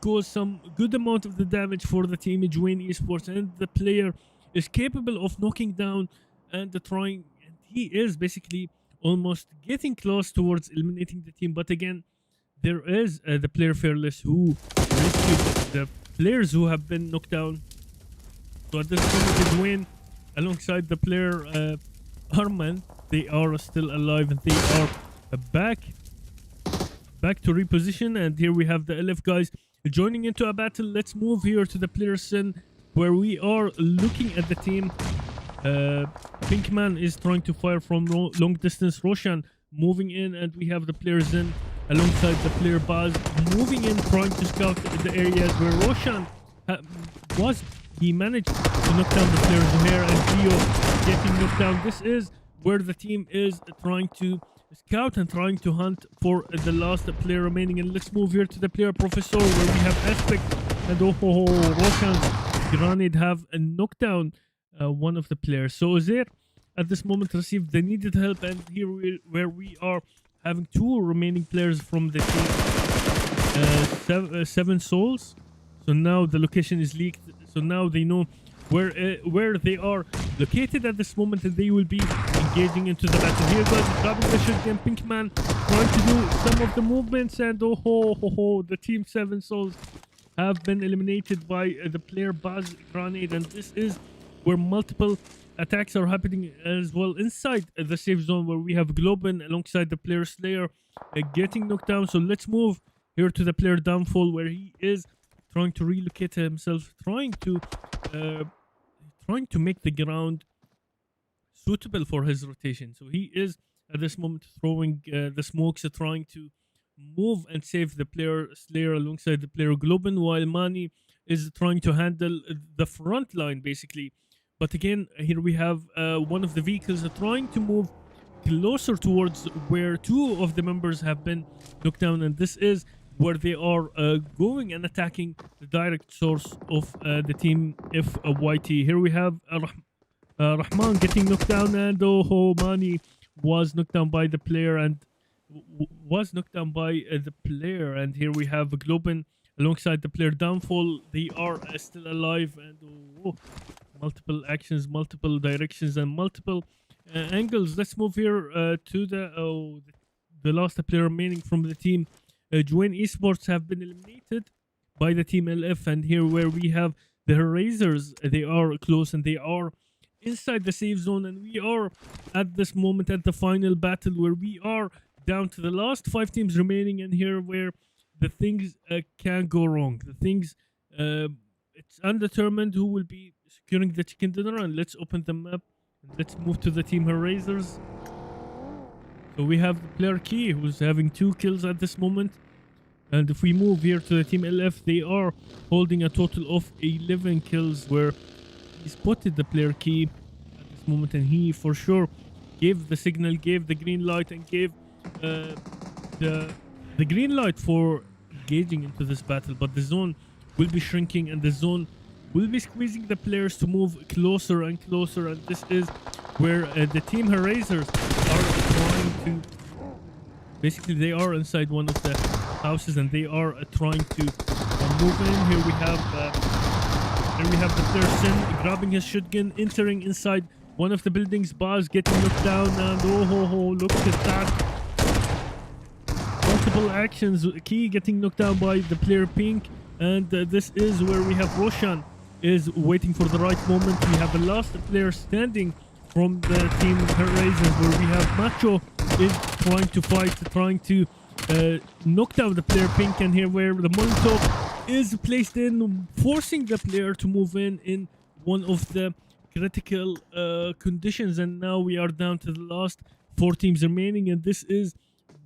cause some good amount of the damage for the team Jawan Esports, and the player is capable of knocking down and trying, and he is basically almost getting close towards eliminating the team. But again, there is the player Fearless who rescued the players who have been knocked down. So at this point, Jawan alongside the player Arman, they are still alive, and they are back to reposition. And here we have the LF guys joining into a battle. Let's move here to the player Sin, where we are looking at the team. Pinkman is trying to fire from long distance. Roshan moving in, and we have the player Zen alongside the player Baz moving in, trying to scout the areas where Roshan he managed to knock down the player Zuhair, and Gio getting knocked down. This is where the team is trying to scout and trying to hunt for the last player remaining. And let's move here to the player Professor, where we have Aspect and Roshan's grenade have knocked down one of the players. So Uzair at this moment received the needed help, and here where we are having 2 remaining players from the team 7 Souls. So now the location is leaked, so now they know where they are located at this moment, and they will be engaging into the battle. Here goes grabbing the shotgun. Pinkman trying to do some of the movements, and the Team 7 Souls have been eliminated by the player Baz Grenade, and this is where multiple attacks are happening as well inside the safe zone, where we have Globin alongside the player Slayer getting knocked down. So let's move here to the player Downfall, where he is trying to relocate himself, trying to make the ground suitable for his rotation. So he is at this moment throwing the smokes, trying to move and save the player Slayer alongside the player Globin, while Mani is trying to handle the front line basically. But again, here we have one of the vehicles trying to move closer towards where two of the members have been knocked down, and this is where they are going and attacking the direct source of the team FYT. Here we have Rahman getting knocked down, and Mani was knocked down by the player, and and here we have Globin alongside the player Downfall. They are still alive, and multiple actions, multiple directions, and multiple angles. Let's move here to the last player remaining from the team. Jawan Esports have been eliminated by the team LF, and here where we have the Razors, they are close and they are inside the safe zone, and we are at this moment at the final battle where we are down to the last 5 teams remaining, and here where the things can go wrong. The things, it's undetermined who will be securing the chicken dinner, and let's open the map and let's move to the team Razors. So we have the player Key, who's having 2 kills at this moment, and if we move here to the team LF, they are holding a total of 11 kills, where he spotted the player Key at this moment, and he for sure gave the signal, gave the green light, and gave the green light for engaging into this battle. But the zone will be shrinking, and the zone will be squeezing the players to move closer and closer, and this is where the team Razors are trying to basically, they are inside one of the houses and they are trying to move in. Here we have the player Sin grabbing his shotgun, entering inside one of the buildings. Baz getting knocked down, and look at that. Multiple actions. Key getting knocked down by the player Pink, and this is where we have Roshan is waiting for the right moment. We have the last player standing from the team Razors, where we have Macho is trying to fight, trying to knock down the player Pink, and here where the Molotov is placed in, forcing the player to move in one of the critical conditions, and now we are down to the last 4 teams remaining, and this is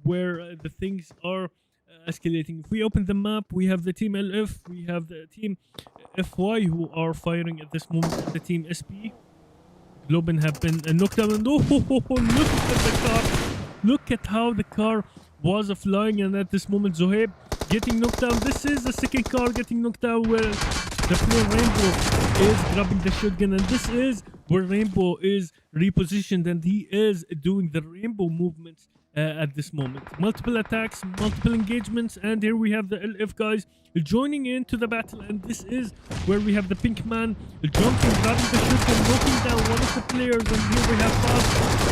where the things are escalating. If we open the map, we have the team LF, we have the team FY who are firing at this moment at the team SP. Globin have been knocked down, and look at the car. Look at how the car was flying, and at this moment Zohaib getting knocked down. This is the second car getting knocked down, where the player Rainbow is grabbing the shotgun, and this is where Rainbow is repositioned, and he is doing the Rainbow movements at this moment. Multiple attacks, multiple engagements, and here we have the LF guys joining into the battle, and this is where we have the Pink Man jumping, grabbing the shotgun, knocking down one of the players, and here we have Baz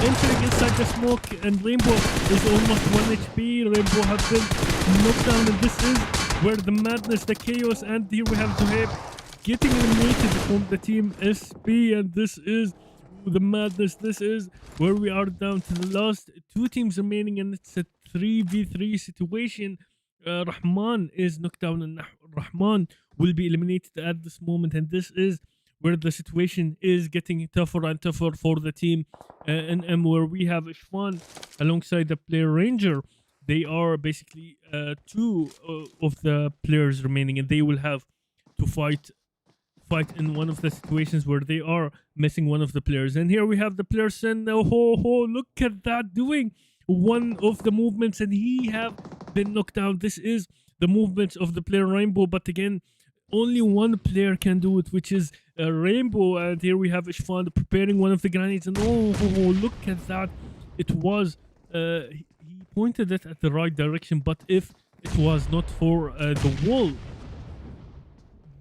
entering inside the smoke, and Rainbow is almost 1 HP. Rainbow have been knocked down, and this is where the madness, the chaos, and here we have Zohaib getting eliminated from the team SP, and this is the madness. This is where we are down to the last 2 teams remaining, and it's a 3v3 situation. Rahman is knocked down, and Rahman will be eliminated at this moment, and this is where the situation is getting tougher and tougher for the team NM, where we have Ishwan alongside the player Ranger. They are basically 2 of the players remaining, and they will have to fight in one of the situations where they are missing one of the players. And here we have the player Sen. Look at that, doing one of the movements, and he have been knocked down. This is the movements of the player Rainbow, but again, only one player can do it, which is Rainbow. And here we have Ishfan preparing one of the grenades, and look at that. It was he pointed it at the right direction, but if it was not for the wall,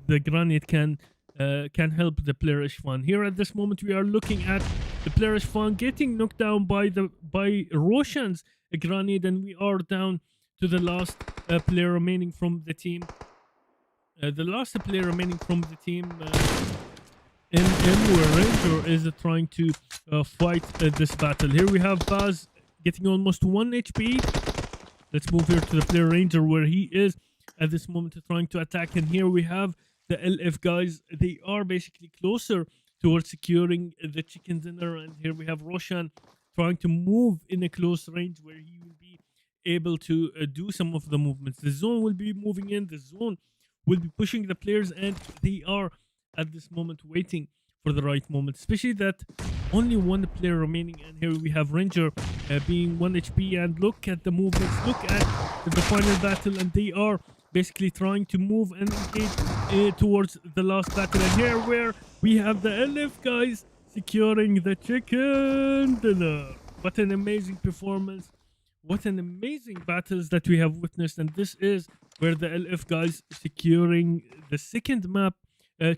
the grenade can help the player Ishfan. Here at this moment, we are looking at The player is fun getting knocked down by Roshan's grenade, and we are down to the last player remaining from the team. The last player remaining from the team, where Ranger is trying to fight this battle. Here we have Baz getting almost 1 HP. Let's move here to the player Ranger, where he is at this moment trying to attack. And here we have the LF guys. They are basically closer towards securing the chicken dinner. And here we have Roshan trying to move in a close range where he will be able to do some of the movements. The zone will be moving in. The zone will be pushing the players, and they are at this moment waiting for the right moment, especially that only one player remaining. And here we have Ranger being 1 HP, and look at the movements, look at the final battle, and they are basically trying to move and engage towards the last battle. And here where we have the LF guys securing the chicken dinner. What an amazing performance, what an amazing battles that we have witnessed. And this is where the LF guys securing the second map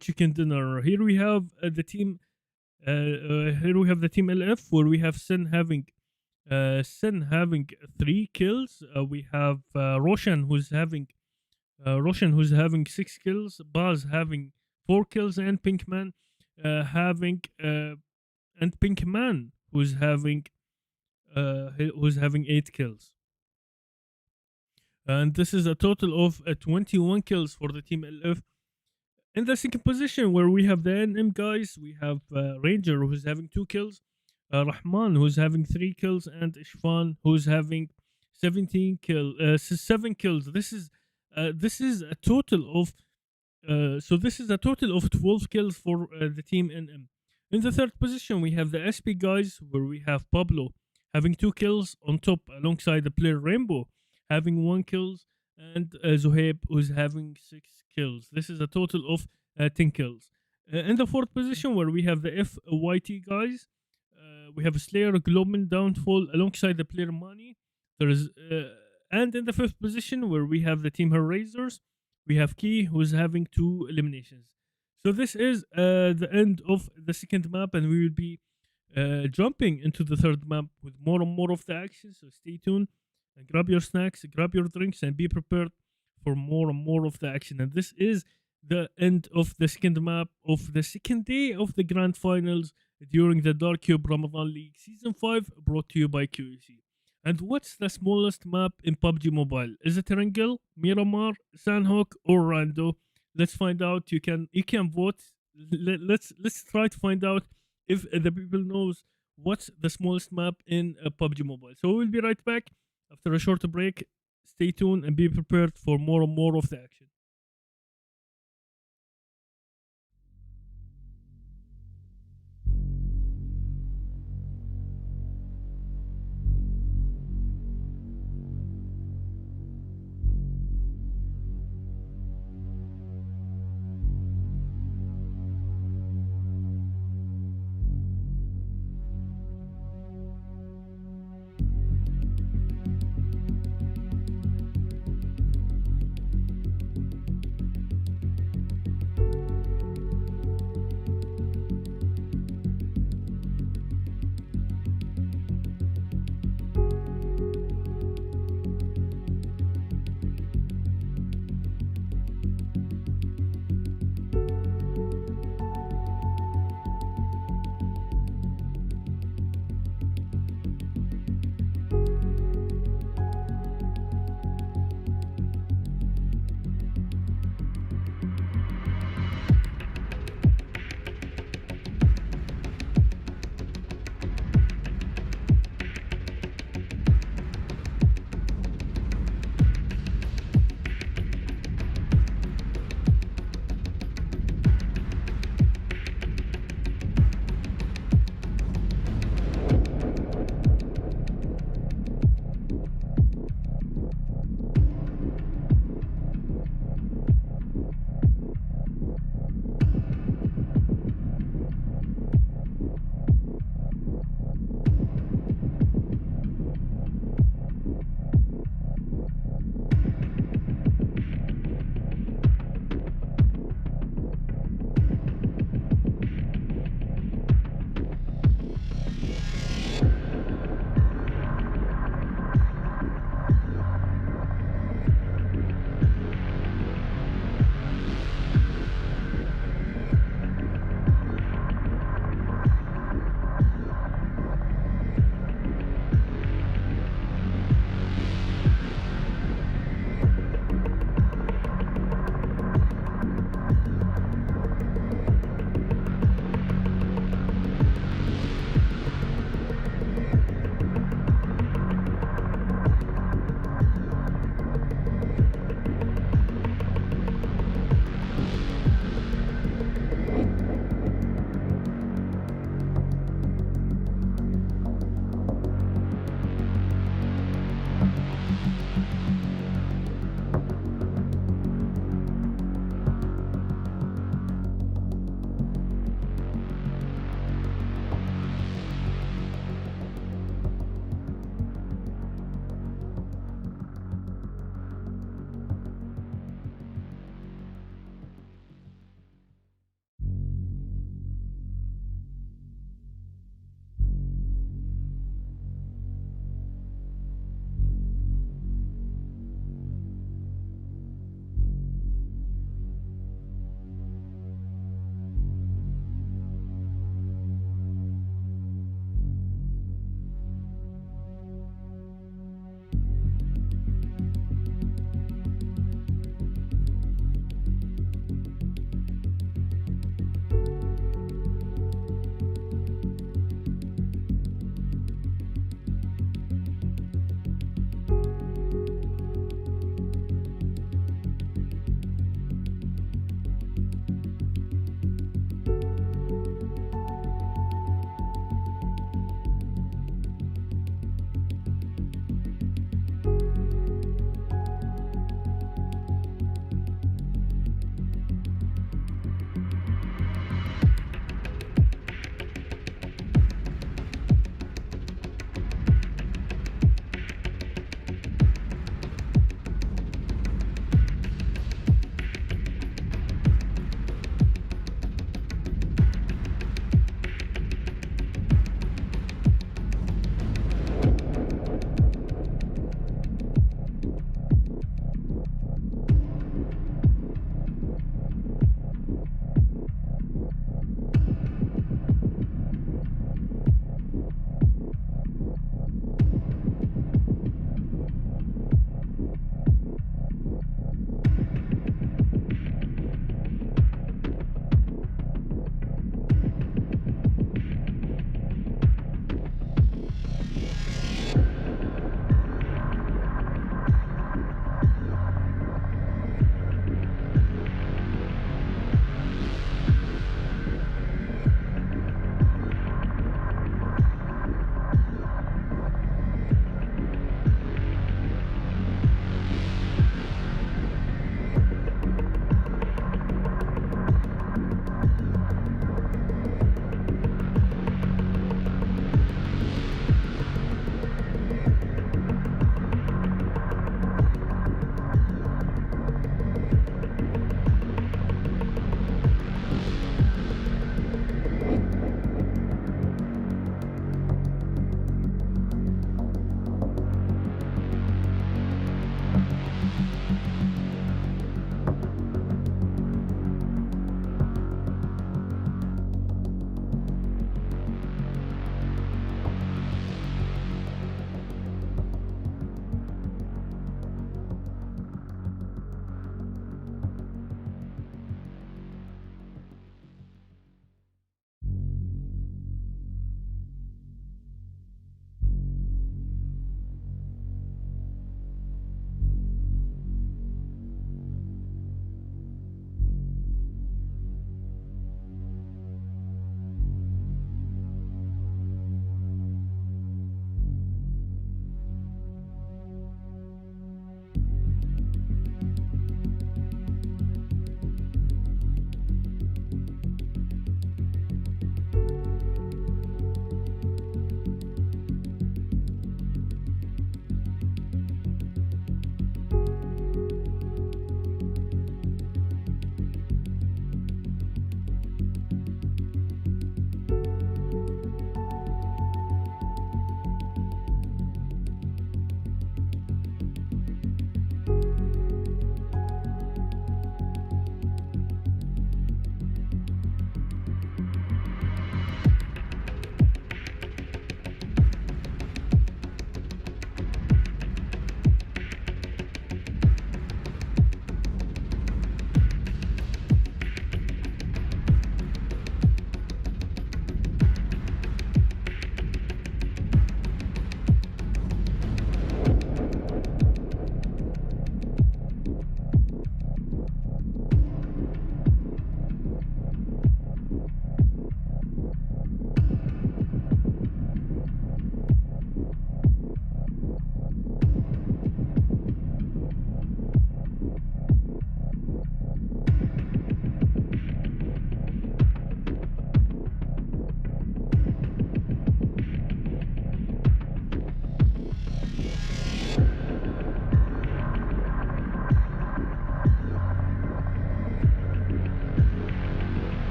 chicken dinner. Here we have the team LF, where we have Sin having 3 kills. We have Roshan who's having 6 kills, Baz having 4 kills, and Pinkman who's having 8 kills. And this is a total of 21 kills for the team LF. In the second position, where we have the NM guys, we have Ranger who's having 2 kills, Rahman who's having 3 kills, and Ishfan who's having 7 kills. This is a total of 12 kills for the team NM. In the third position, we have the SP guys, where we have Pablo having 2 kills on top, alongside the player Rainbow having 1 kills, and Zohaib who's having 6 kills. This is a total of 10 kills. In the fourth position, where we have the FYT guys, we have Slayer, Globin, Downfall, alongside the player Mani. And in the fifth position, where we have the team Hellraisers, we have Key who's having 2 eliminations. So this is the end of the second map, and we will be jumping into the third map with more and more of the action. So stay tuned and grab your snacks, grab your drinks, and be prepared for more and more of the action. And this is the end of the second map of the second day of the grand finals during the Dark Cube Ramadan League Season 5, brought to you by QEC. And what's the smallest map in PUBG Mobile? Is it Erangel, Miramar, Sandhawk, or Rondo? Let's find out. You can vote. Let's try to find out if the people knows what's the smallest map in PUBG Mobile. So we'll be right back after a short break. Stay tuned and be prepared for more and more of the action.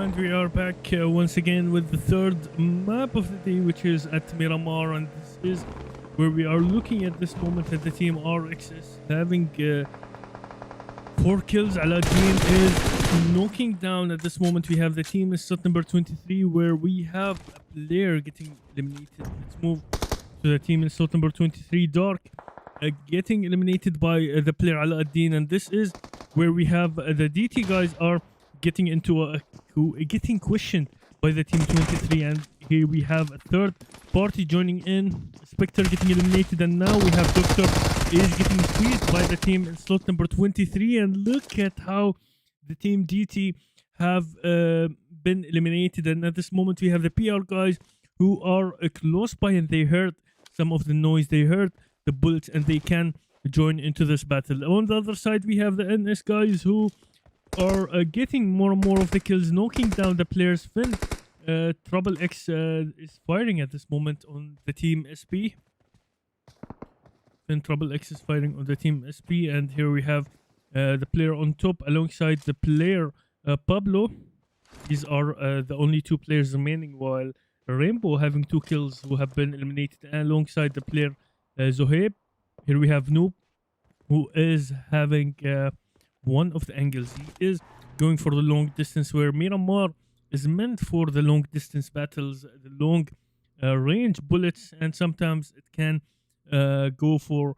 And we are back once again with the third map of the day, which is at Miramar, and this is where we are looking at this moment at the team RXS having 4 kills. Aladdin is knocking down at this moment. We have the team is slot number 23, where we have a player getting eliminated. Let's move to the team in slot number 23, Dark, getting eliminated by the player Aladdin, and this is where we have the DT guys are getting into getting questioned by the team 23, and here we have a third party joining in. Spectre getting eliminated, and now we have Doctor is getting squeezed by the team in slot number 23, and look at how the team DT have been eliminated. And at this moment we have the PR guys who are close by, and they heard some of the noise, they heard the bullets, and they can join into this battle. On the other side we have the NS guys who are getting more and more of the kills, knocking down the players. Finn Trouble X is firing at this moment on the team SP. Finn Trouble X is firing on the team SP, and here we have the player on top alongside the player Pablo. These are the only 2 players remaining, while Rainbow having 2 kills who have been eliminated alongside the player Zohaib. Here we have Noob, who is having one of the angles. He is going for the long distance, where Miramar is meant for the long distance battles, the long range bullets, and sometimes it can go for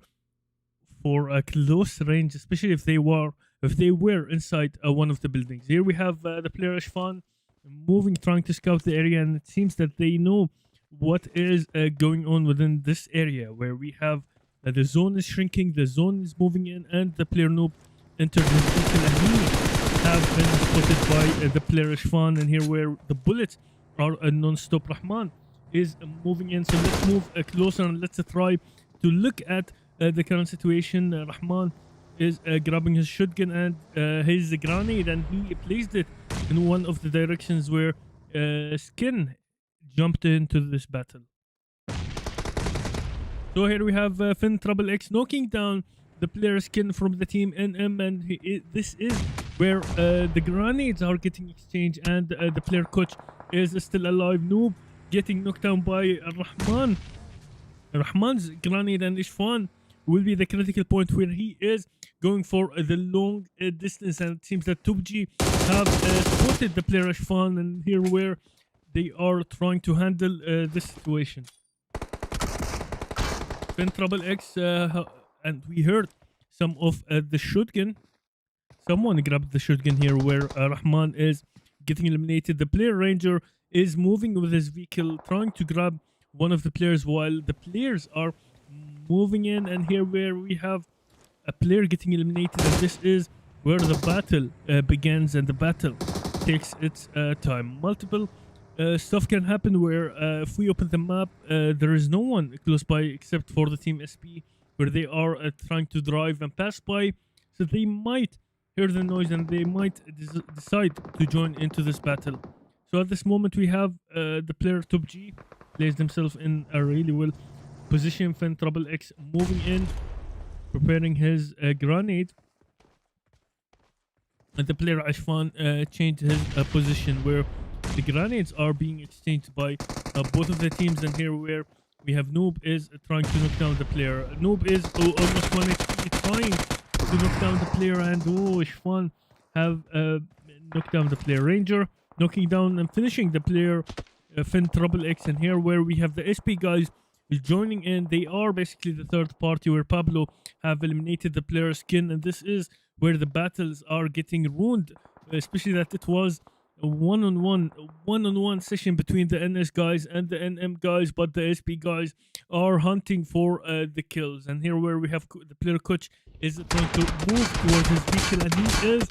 a close range, especially if they were inside one of the buildings. Here we have the player Ashfan moving, trying to scout the area, and it seems that they know what is going on within this area, where we have the zone is shrinking, the zone is moving in, and the player Noob entered his vehicle, and he have been spotted by the player Ashfan. And here where the bullets are non-stop, Rahman is moving in. So let's move closer and let's try to look at the current situation. Rahman is grabbing his shotgun and his grenade, and he placed it in one of the directions where Skin jumped into this battle. So here we have Finn Trouble X knocking down the player Skin from the team NM, and this is where the grenades are getting exchanged, and the player Coach is still alive. Noob getting knocked down by Rahman. Rahman's grenade and Ishfan will be the critical point where he is going for the long distance, and it seems that TubG have spotted the player Ishfan, and here where they are trying to handle this situation. Finn Trouble X and we heard some of the shotgun. Someone grabbed the shotgun here where Rahman is getting eliminated. The player Ranger is moving with his vehicle, trying to grab one of the players while the players are moving in. And here where we have a player getting eliminated, and this is where the battle begins, and the battle takes its time. Multiple stuff can happen where if we open the map, there is no one close by except for the team SP, where they are trying to drive and pass by, so they might hear the noise and they might decide to join into this battle. So at this moment we have the player TubG placed himself in a really well position. Finn Trouble X moving in, preparing his grenade, and the player Ashfan changed his position where the grenades are being exchanged by both of the teams. And here where we have Noob is trying to knock down the player. Noob is almost 1 HP trying to knock down the player, and Ashfan have knocked down the player Ranger, knocking down and finishing the player Finn Trouble X. And here where we have the SP guys is joining in. They are basically the third party where Pablo have eliminated the player Skin, and this is where the battles are getting ruined, especially that it was a one-on-one session between the NS guys and the NM guys, but the SP guys are hunting for the kills. And here where we have the player Coach is trying to move towards his vehicle, and he is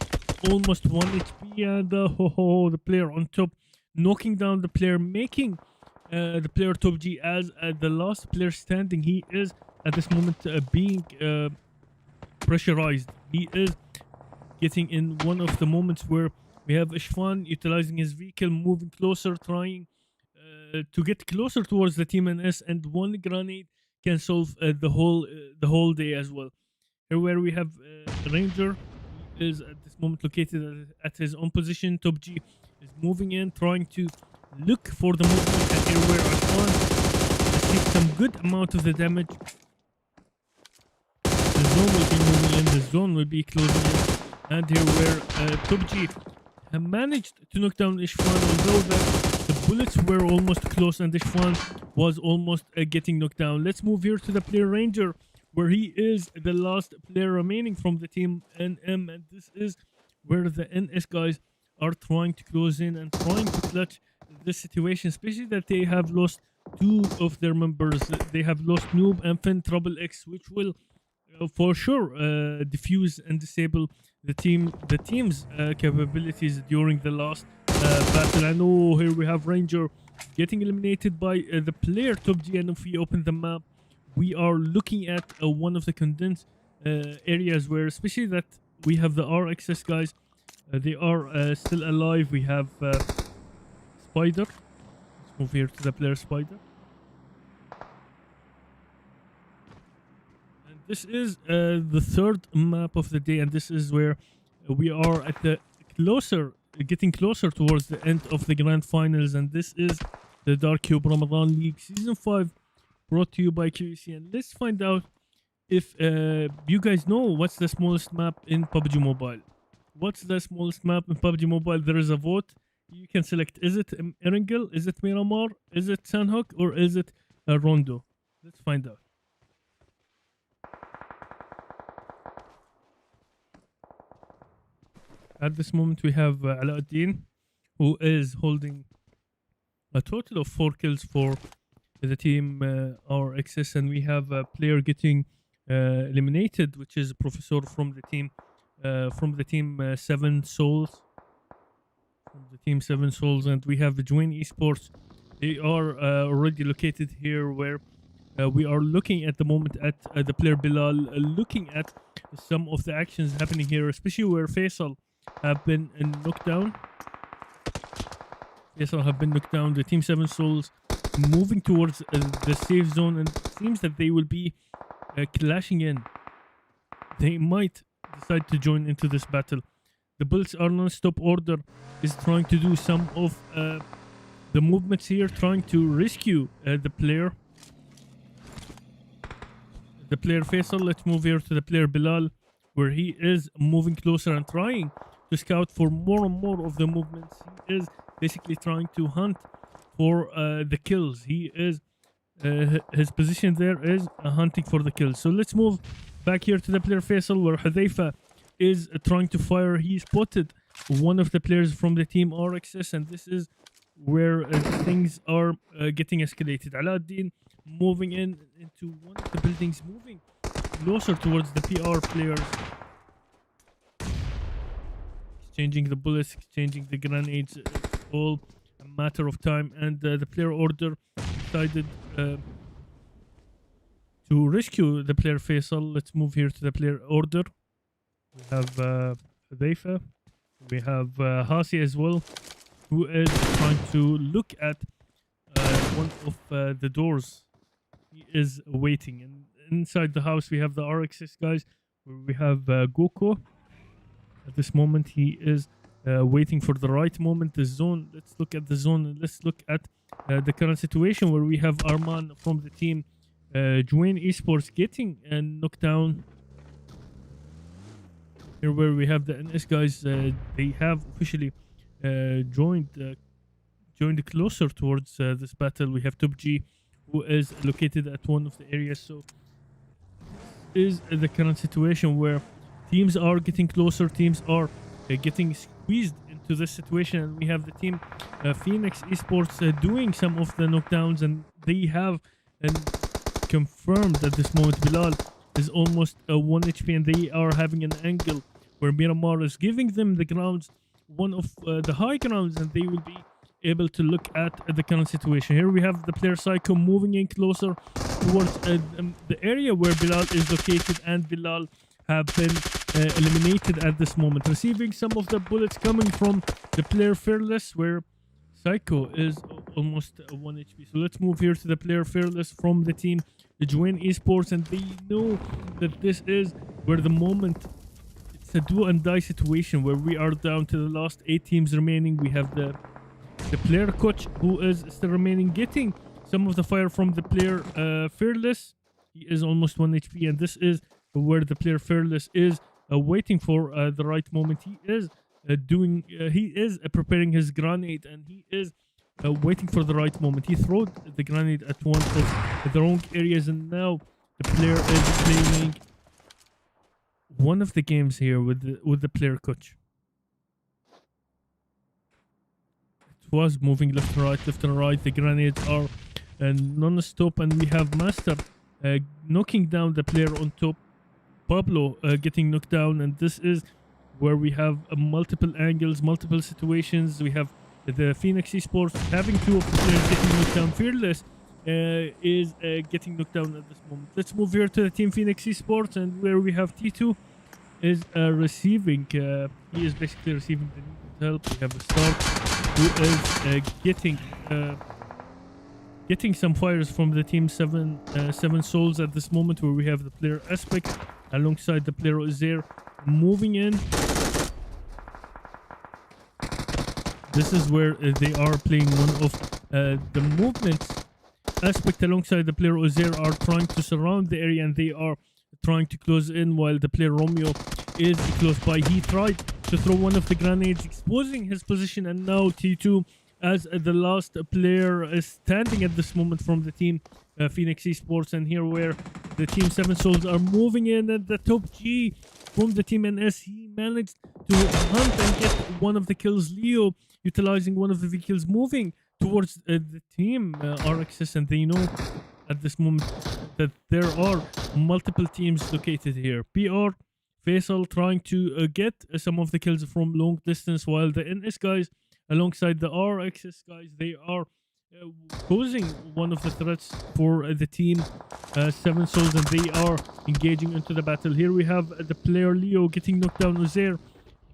almost 1 HP, and the player on top knocking down the player, making the player TubG as the last player standing. He is at this moment being pressurized. He is getting in one of the moments where we have Ishfan utilizing his vehicle, moving closer, trying to get closer towards the team NS, and one grenade can solve the whole day as well. Here where we have Ranger is at this moment located at his own position. TubG is moving in, trying to look for the movement, and here where Ashwan takes some good amount of the damage. The zone will be moving in, the zone will be closing in, and here where TopG have managed to knock down Ishwan, although the bullets were almost close and Ishwan was almost getting knocked down. Let's move here to the player Ranger, where he is the last player remaining from the team NM, and this is where the NS guys are trying to close in and trying to clutch this situation, especially that they have lost two of their members. They have lost Noob and Finn Trouble X, which will for sure diffuse and disable the team's capabilities during the last battle. And oh, here we have Ranger getting eliminated by the player TopG, and if we open the map, we are looking at one of the condensed areas where, especially that we have the RXS guys, they are still alive. We have Spider. Let's move here to the player Spider. And this is the third map of the day, and this is where we are at the getting closer towards the end of the grand finals, and this is the Dark Cube Ramadan League Season 5, brought to you by QEC. And let's find out if you guys know what's the smallest map in PUBG Mobile. What's the smallest map in PUBG Mobile? There is a vote. You can select, is it Erangel, is it Miramar, is it Sandhook, or is it Rondo? Let's find out. At this moment we have Alauddin, who is holding a total of 4 kills for the team RXS, and we have a player getting eliminated, which is Professor from the team 7 Souls. From the team 7 Souls, and we have the Jawan Esports. They are already located here, where we are looking at the moment at the player Bilal, looking at some of the actions happening here, especially where Faisal have been knocked down. The team 7 Souls moving towards the safe zone, and it seems that they will be clashing in. They might decide to join into this battle. The Bullets are non-stop. Order is trying to do some of the movements here, trying to rescue the player Faisal. Let's move here to the player Bilal, where he is moving closer and trying to scout for more and more of the movements. He is basically trying to hunt for the kills. He is his position there is hunting for the kills. So let's move back here to the player Faisal, where Hudhaifa is trying to fire. He spotted one of the players from the team RXS, and this is where things are getting escalated. Alauddin moving into one of the buildings, moving closer towards the PR players, exchanging the bullets, exchanging the grenades. It's all a matter of time, and the player Order decided to rescue the player Faisal. Let's move here to the player Order. We have Hudhaifa. We have Hasi as well, who is trying to look at one of the doors. He is waiting. And inside the house, we have the RXS guys, where we have Goko. At this moment, he is waiting for the right moment. The zone. Let's look at the zone, and let's look at the current situation, where we have Arman from the team Jawan Esports getting knocked down. Here where we have the NS guys, they have officially joined closer towards this battle. We have TopG, who is located at one of the areas. So this is the current situation, where teams are getting closer, teams are getting squeezed into this situation, and we have the team Phoenix Esports doing some of the knockdowns, and they have confirmed at this moment Bilal is almost 1 HP, and they are having an angle where Miramar is giving them the grounds, one of the high grounds, and they will be able to look at the current situation. Here we have the player Psycho moving in closer towards the area where Bilal is located, and Bilal have been eliminated at this moment, receiving some of the bullets coming from the player Fearless, where Psycho is almost 1 HP. So let's move here to the player Fearless from the team, the Jawan Esports, and they know that this is where the moment, it it's a do and die situation where we are down to the last 8 teams remaining. We have the player coach who is still remaining, getting some of the fire from the player Fearless. He is almost 1 HP, and this is where the player Fearless is waiting for the right moment. He is preparing his grenade, and he is waiting for the right moment. He threw the grenade at one of the wrong areas, and now the player is playing one of the games here with the player coach. It was moving left and right. The grenades are non-stop, and we have Master knocking down the player on top. Pablo getting knocked down, and this is where we have multiple angles, multiple situations. We have the Phoenix Esports having 2 of the players getting knocked down. Fearless is getting knocked down at this moment. Let's move here to the team Phoenix Esports, and where we have T2 is receiving. He is basically receiving the needed help. We have a Start who is getting some fires from the team 7 souls at this moment, where we have the player Aspect alongside the player Uzair moving in. This is where they are playing one of the movements. Aspect alongside the player Uzair are trying to surround the area, and they are trying to close in while the player Romeo is close by. He tried to throw one of the grenades, exposing his position, and now T2 as the last player is standing at this moment from the team Phoenix Esports. And here where the team 7 souls are moving in at the top G from the team NS. He managed to hunt and get one of the kills. Leo utilizing one of the vehicles, moving towards the team RXS, and they know at this moment that there are multiple teams located here. PR Faisal trying to get some of the kills from long distance, while the NS guys alongside the RXS guys, they are posing one of the threats for the team 7 souls, and they are engaging into the battle. Here we have the player Leo getting knocked down. Uzair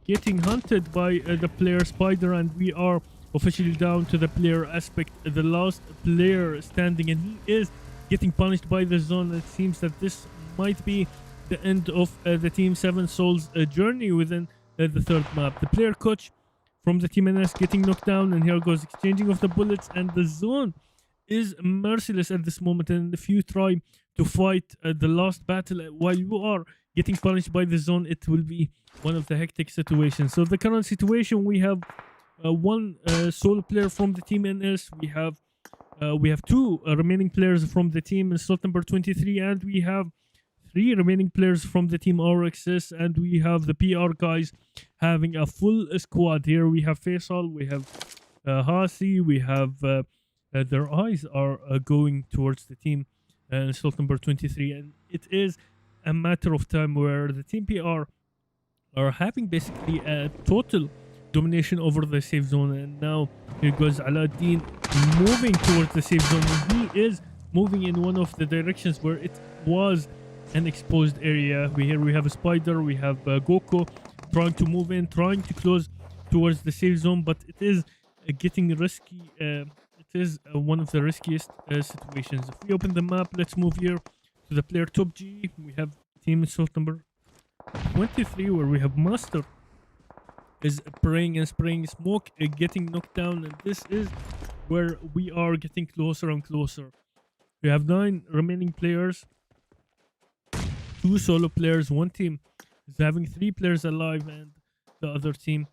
getting hunted by the player Spider, and we are officially down to the player Aspect, the last player standing, and he is getting punished by the zone. It seems that this might be the end of the team 7 souls journey within the 3rd map. The player coach from the team NS getting knocked down, and here goes exchanging of the bullets, and the zone is merciless at this moment. And if you try to fight the last battle while you are getting punished by the zone, it will be one of the hectic situations. So the current situation, we have one solo player from the team NS. We have 2 remaining players from the team in slot number 23, and we have 3 remaining players from the team RXS, and we have the PR guys having a full squad here. We have Faisal, we have Hasi, we have their eyes are going towards the team in slot number 23, and it is a matter of time where the team PR are having basically a total domination over the safe zone. And now here goes Aladdin moving towards the safe zone, and he is moving in one of the directions where it was an exposed area. Here we have a Spider, we have Goku trying to move in, trying to close towards the safe zone, but it is getting risky. It is one of the riskiest situations. If we open the map, let's move here to the player top G. We have team slot number 23, where we have Master is praying and spraying smoke, getting knocked down, and this is where we are getting closer and closer. We have 9 remaining players, 2 solo players. One team is having 3 players alive, and the other team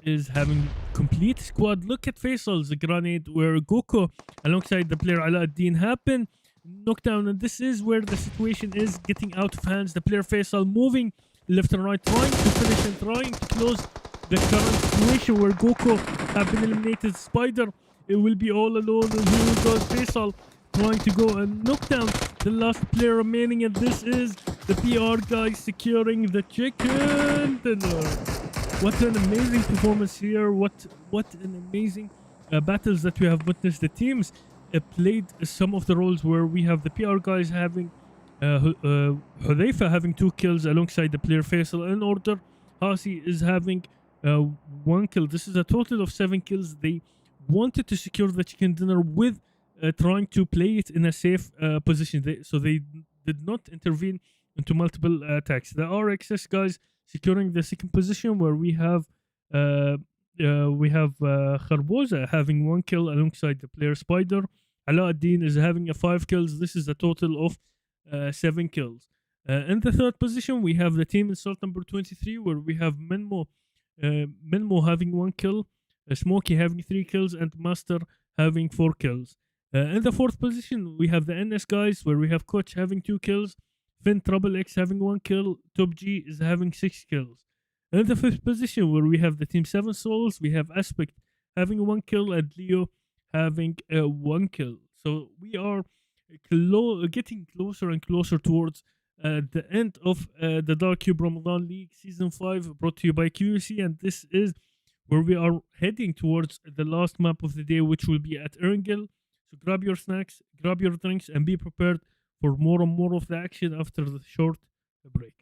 is having complete squad. Look at Faisal's grenade, where Goku alongside the player Aladdin happen knocked down, and this is where the situation is getting out of hands. The player Faisal moving left and right, trying to finish and trying to close the current situation where Goku have been eliminated. Spider, it will be all alone, and here goes Faisal trying to go and knock down the last player remaining, and this is the PR guys securing the chicken dinner. What an amazing performance here. What an amazing battles that we have witnessed. The teams played some of the roles where we have the PR guys having Hudayfa having 2 kills alongside the player Faisal in order. Hasi is having 1 kill. This is a total of 7 kills. They wanted to secure the chicken dinner with trying to play it in a safe position. So they did not intervene into multiple attacks. The RXS guys securing the second position, where we have Kharboza having 1 kill alongside the player Spider. Alauddin is having 5 kills. This is a total of 7 kills. In the third position, we have the team insult number 23, where we have Minmo having 1 kill, Smokey having 3 kills, and Master having 4 kills. In the fourth position, we have the NS guys, where we have Coach having 2 kills, Finn Trouble X having 1 kill, Top G is having 6 kills. In the fifth position, where we have the Team 7 Souls, we have Aspect having 1 kill and Leo having 1 kill. So we are getting closer and closer towards the end of the Dark Cube Ramadan League Season 5, brought to you by QC, and this is where we are heading towards the last map of the day, which will be at Erangel. So grab your snacks, grab your drinks, and be prepared for more and more of the action after the short break.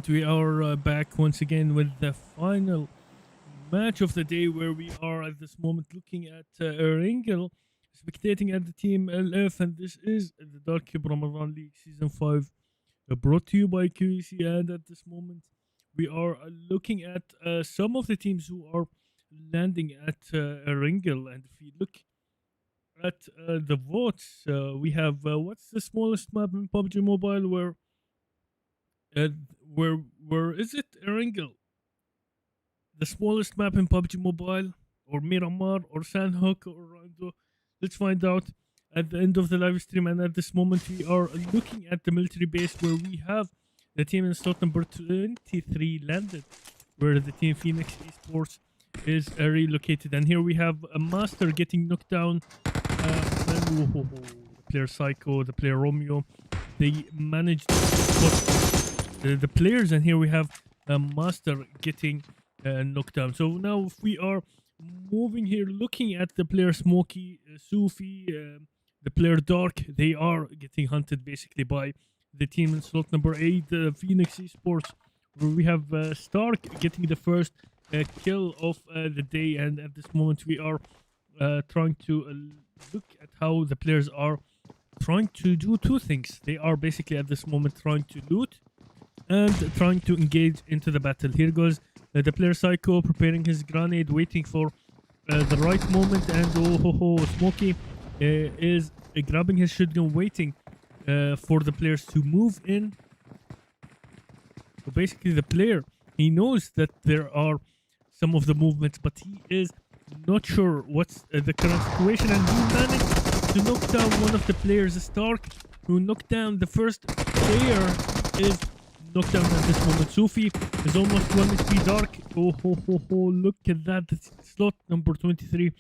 moment, we are back once again with the final match of the day, where we are at this moment looking at Erangel spectating at the team LF, and this is the DCE Ramadan League Season 5, brought to you by QEC. And at this moment, we are looking at some of the teams who are landing at Erangel. And if you look at the votes, we have what's the smallest map in PUBG Mobile? Where is it? Erangel, the smallest map in PUBG Mobile, or Miramar, or Sandhook, or Rondo? Let's find out at the end of the live stream. And at this moment, we are looking at the military base, where we have the team in slot number 23 landed, where the team Phoenix Esports is relocated. And here we have a master getting knocked down. The player Psycho, the player Romeo, they managed to spot the players. And here we have a master getting knocked down. So now if we are moving here, looking at the player Smokey, Sufi, the player Dark, they are getting hunted basically by the team in slot number 8, Phoenix Esports, where we have Stark getting the first kill of the day. And at this moment, we are trying to look at how the players are trying to do two things. They are basically at this moment trying to loot and trying to engage into the battle. Here goes the player Psycho preparing his grenade, waiting for the right moment. And Smokey is grabbing his shotgun, waiting for the players to move in. So basically the player, he knows that there are some of the movements, but he is not sure what's the current situation. And he managed to knock down one of the players, Stark, who knocked down the first player. He is knocked down at this moment. Sufi is almost 1 HP. Dark, look at that. Slot number 23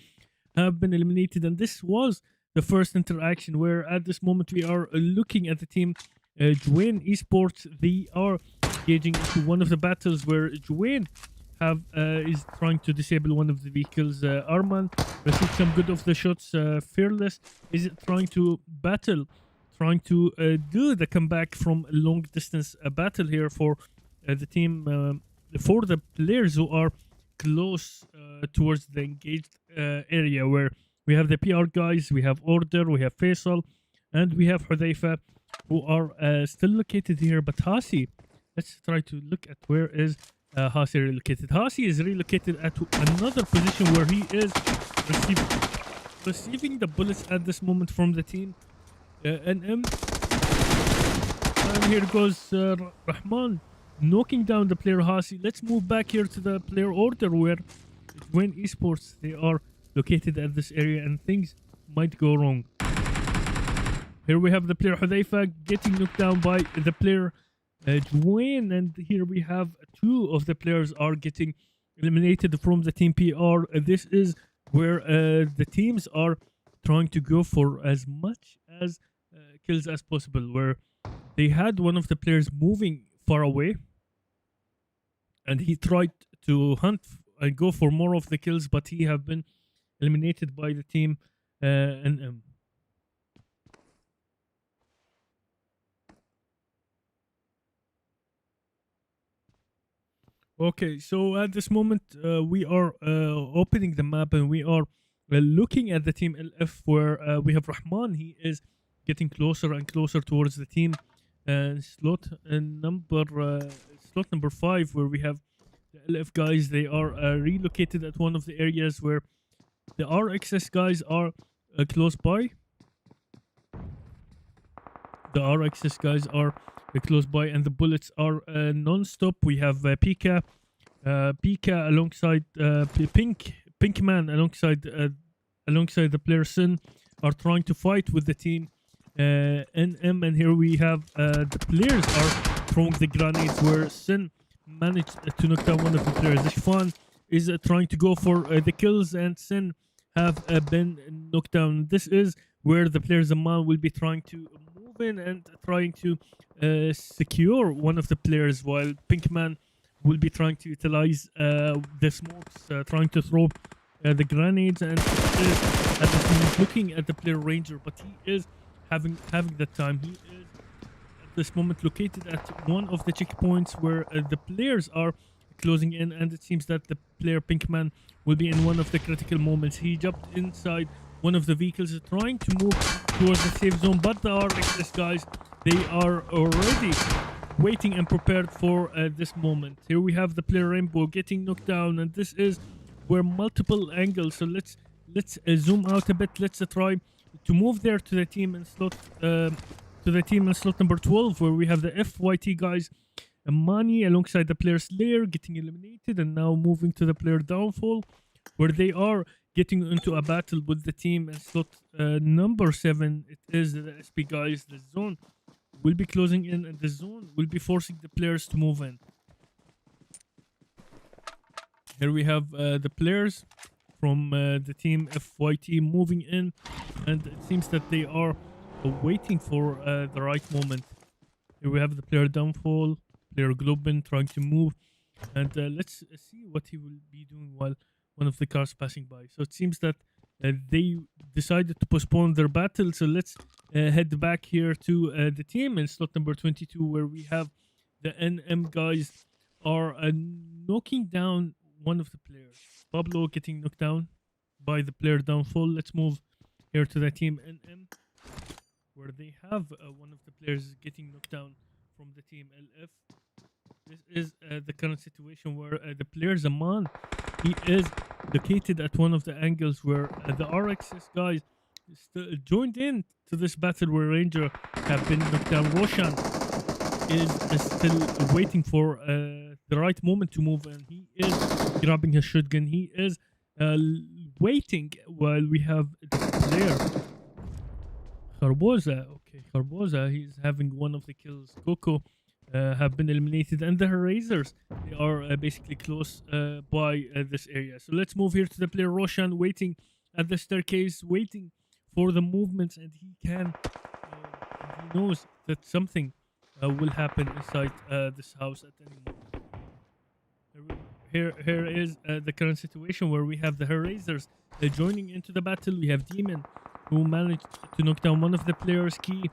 have been eliminated. And this was the first interaction, where at this moment we are looking at the team Jawan Esports. They are engaging into one of the battles, where Jawan is trying to disable one of the vehicles. Arman received some good of the shots. Fearless is trying to battle, trying to do the comeback from a long distance battle here for the team, for the players who are close towards the engaged area, where we have the PR guys, we have Order, we have Faisal, and we have Hudayfa, who are still located here. But Hasi, let's try to look at where is Hasi relocated. Hasi is relocated at another position, where he is receiving the bullets at this moment from the team NM. And here goes Rahman knocking down the player Hasi. Let's move back here to the player Order, where Jawan Esports, they are located at this area, and things might go wrong. Here we have the player Hudayfa getting knocked down by the player Jawan, and here we have two of the players are getting eliminated from the team PR. This is where the teams are trying to go for as much as kills as possible, where they had one of the players moving far away, and he tried to hunt and go for more of the kills, but he have been eliminated by the team NM. Okay, so at this moment we are opening the map, and we are looking at the team LF, where we have Rahman. He is getting closer and closer towards the team slot number 5, where we have the LF guys. They are relocated at one of the areas where the RXS guys are close by. The RXS guys are close by, and the bullets are non-stop. We have Pika alongside Pink Man alongside the player Sin are trying to fight with the team NM. And here we have the players are throwing the grenades, where Sin managed to knock down one of the players. Ishfan is trying to go for the kills, and Sin have been knocked down. This is where the player Zaman will be trying to move in and trying to secure one of the players, while Pinkman will be trying to utilize the smokes, trying to throw the grenades. And at the time looking at the player Ranger, but he is having the time. He is at this moment located at one of the checkpoints where the players are closing in, and it seems that the player Pinkman will be in one of the critical moments. He jumped inside one of the vehicles trying to move towards the safe zone, but the RXS guys, they are already waiting and prepared for this moment. Here we have the player Rainbow getting knocked down, and this is where multiple angles. So let's zoom out a bit. Let's try to move there to the team and slot number 12, where we have the FYT guys, Mani alongside the player Slayer getting eliminated, and now moving to the player Downfall, where they are getting into a battle with the team and slot number 7. It is the SP guys. The zone will be closing in, and the zone will be forcing the players to move in. Here we have the players from the team FYT moving in, and it seems that they are waiting for the right moment. Here we have the player Downfall, player Globin trying to move, and let's see what he will be doing while one of the cars passing by. So it seems that they decided to postpone their battle. So let's head back here to the team in slot number 22, where we have the NM guys are knocking down one of the players. Pablo getting knocked down by the player Downfall. Let's move here to the team NM, where they have one of the players getting knocked down from the team LF. This is the current situation where the player Zaman, he is located at one of the angles where the RXS guys joined in to this battle where Ranger have been knocked down. Roshan is still waiting for the right moment to move, and he is grabbing his shotgun. He is waiting while we have the player Kharboza. Okay, Kharboza, he's having one of the kills. Coco have been eliminated, and the Erasers, they are basically close by this area. So let's move here to the player Roshan, waiting at the staircase, waiting for the movements, and he can he knows that something will happen inside this house at any moment. Here is the current situation where we have the Erasers joining into the battle. We have Demon, who managed to knock down one of the players. Key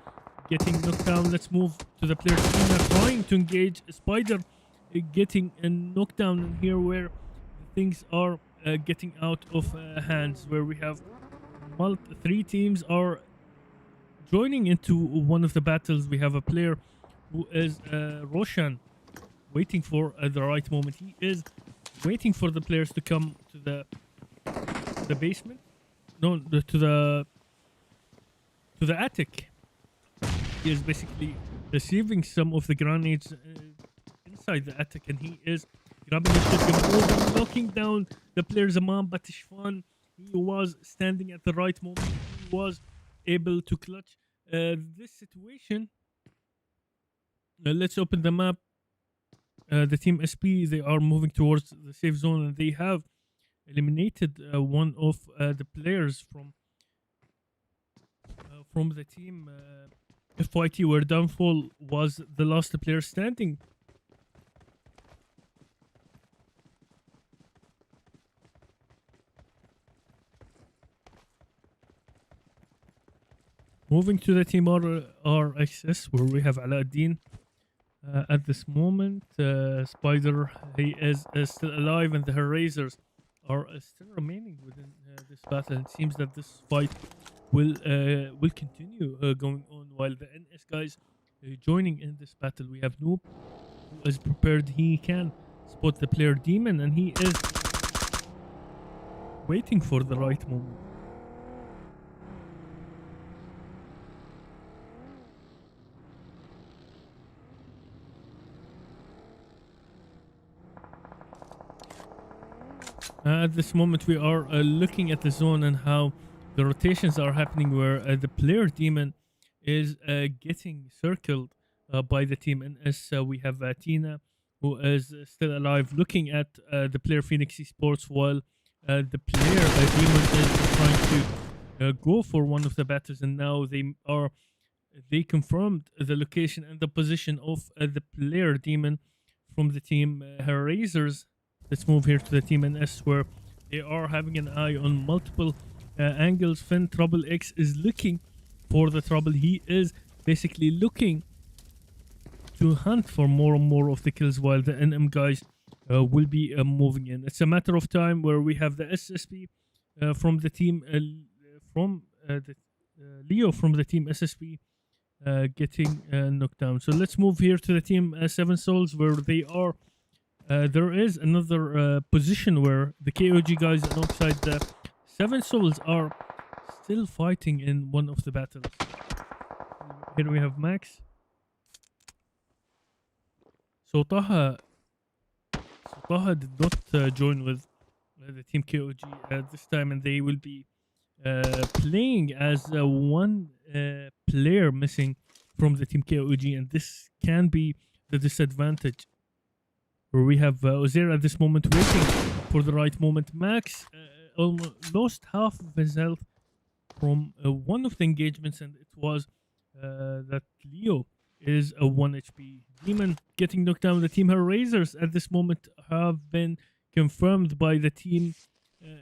getting knocked down. Let's move to the player Tina, trying to engage Spider, getting knocked down. And here where things are getting out of hands, where we have 3 teams are joining into one of the battles. We have a player who is Roshan, waiting for the right moment. He is waiting for the players to come to the basement, no, to the attic. He is basically receiving some of the grenades inside the attic, and he is grabbing the shotgun, knocking down the player Zaman. But Ishfan, he was standing at the right moment. He was able to clutch this situation. Let's open the map. The team SP, they are moving towards the safe zone, and they have eliminated one of the players from the team FYT, where Downfall was the last player standing. Moving to the team RXS, where we have Alauddin. At this moment, Spider, he is still alive, and the Erasers are still remaining within this battle. It seems that this fight will continue going on, while the NS guys joining in this battle. We have Noob, who is prepared. He can spot the player Demon, and he is waiting for the right moment. At this moment, we are looking at the zone and how the rotations are happening, where the player Demon is getting circled by the team NS. We have Tina, who is still alive, looking at the player Phoenix Esports, while the player Demon is trying to go for one of the battles. And now they confirmed the location and the position of the player Demon from the team Erasers. Let's move here to the team NS, where they are having an eye on multiple angles. Finn Trouble X is looking for the trouble. He is basically looking to hunt for more and more of the kills, while the NM guys will be moving in. It's a matter of time where we have the SSP from the team, Leo from the team SSP getting knocked down. So let's move here to the team 7 Souls, where they are. There is another position where the KOG guys alongside the 7 Souls are still fighting in one of the battles. Here we have Max. So Taha did not join with the team KOG at this time, and they will be playing as one player missing from the team KOG, and this can be the disadvantage. Where we have Ozair at this moment waiting for the right moment. Max almost lost half of his health from one of the engagements, and it was that Leo is a 1 HP demon getting knocked down. The team Hellraisers at this moment have been confirmed by the team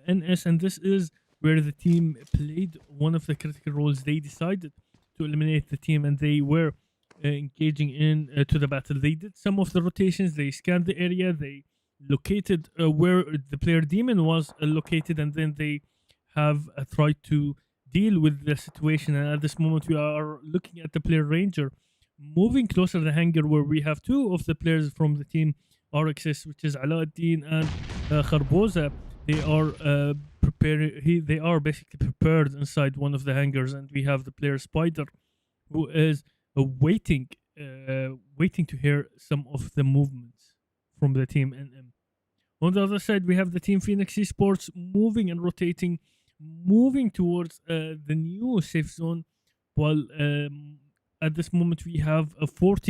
NS, and this is where the team played one of the critical roles. They decided to eliminate the team, and they were engaging in to the battle. They did some of the rotations, they scanned the area, they located where the player demon was located, and then they have tried to deal with the situation. And at this moment we are looking at the player ranger moving closer to the hangar, where we have 2 of the players from the team RXS, which is Alauddin and Kharboza. They are they are basically prepared inside one of the hangars, and we have the player Spider, who is waiting to hear some of the movements from the team NM. On the other side, we have the team Phoenix Esports moving and rotating, moving towards the new safe zone, while at this moment we have 5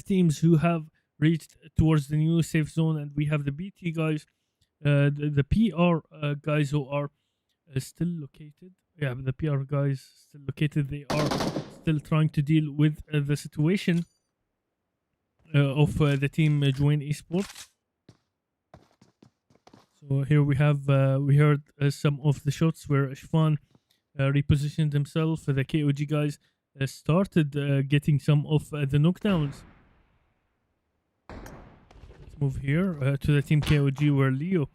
teams who have reached towards the new safe zone, and we have the BT guys, the PR guys who are still located. Yeah, the PR guys still located. They are still trying to deal with the situation of the team Jawan Esports. So here we have we heard some of the shots where Ishfan repositioned himself. The KOG guys started getting some of the knockdowns. Let's move here to the team KOG, where Leo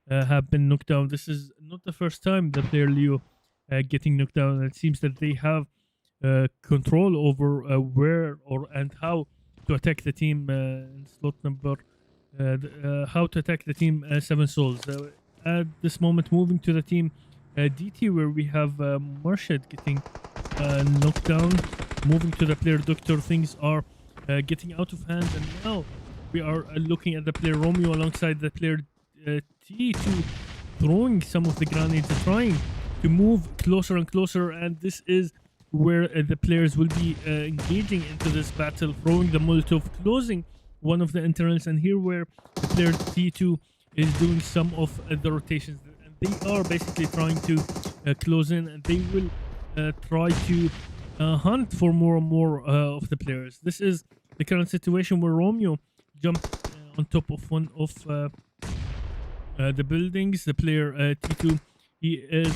have been knocked down. This is not the first time that player Leo getting knocked down. It seems that they have control over where and how to attack the team in slot number how to attack the team 7 Souls. At this moment, moving to the team DT, where we have Marshad getting knocked down. Moving to the player Doctor, things are getting out of hand, and now we are looking at the player Romeo alongside the player T2 throwing some of the grenades, trying to move closer and closer, and this is where the players will be engaging into this battle, throwing the Molotov, closing one of the internals, and here where the player T2 is doing some of the rotations, and they are basically trying to close in, and they will try to hunt for more and more of the players. This is the current situation where Romeo jumped on top of one of the buildings. The player T2, he is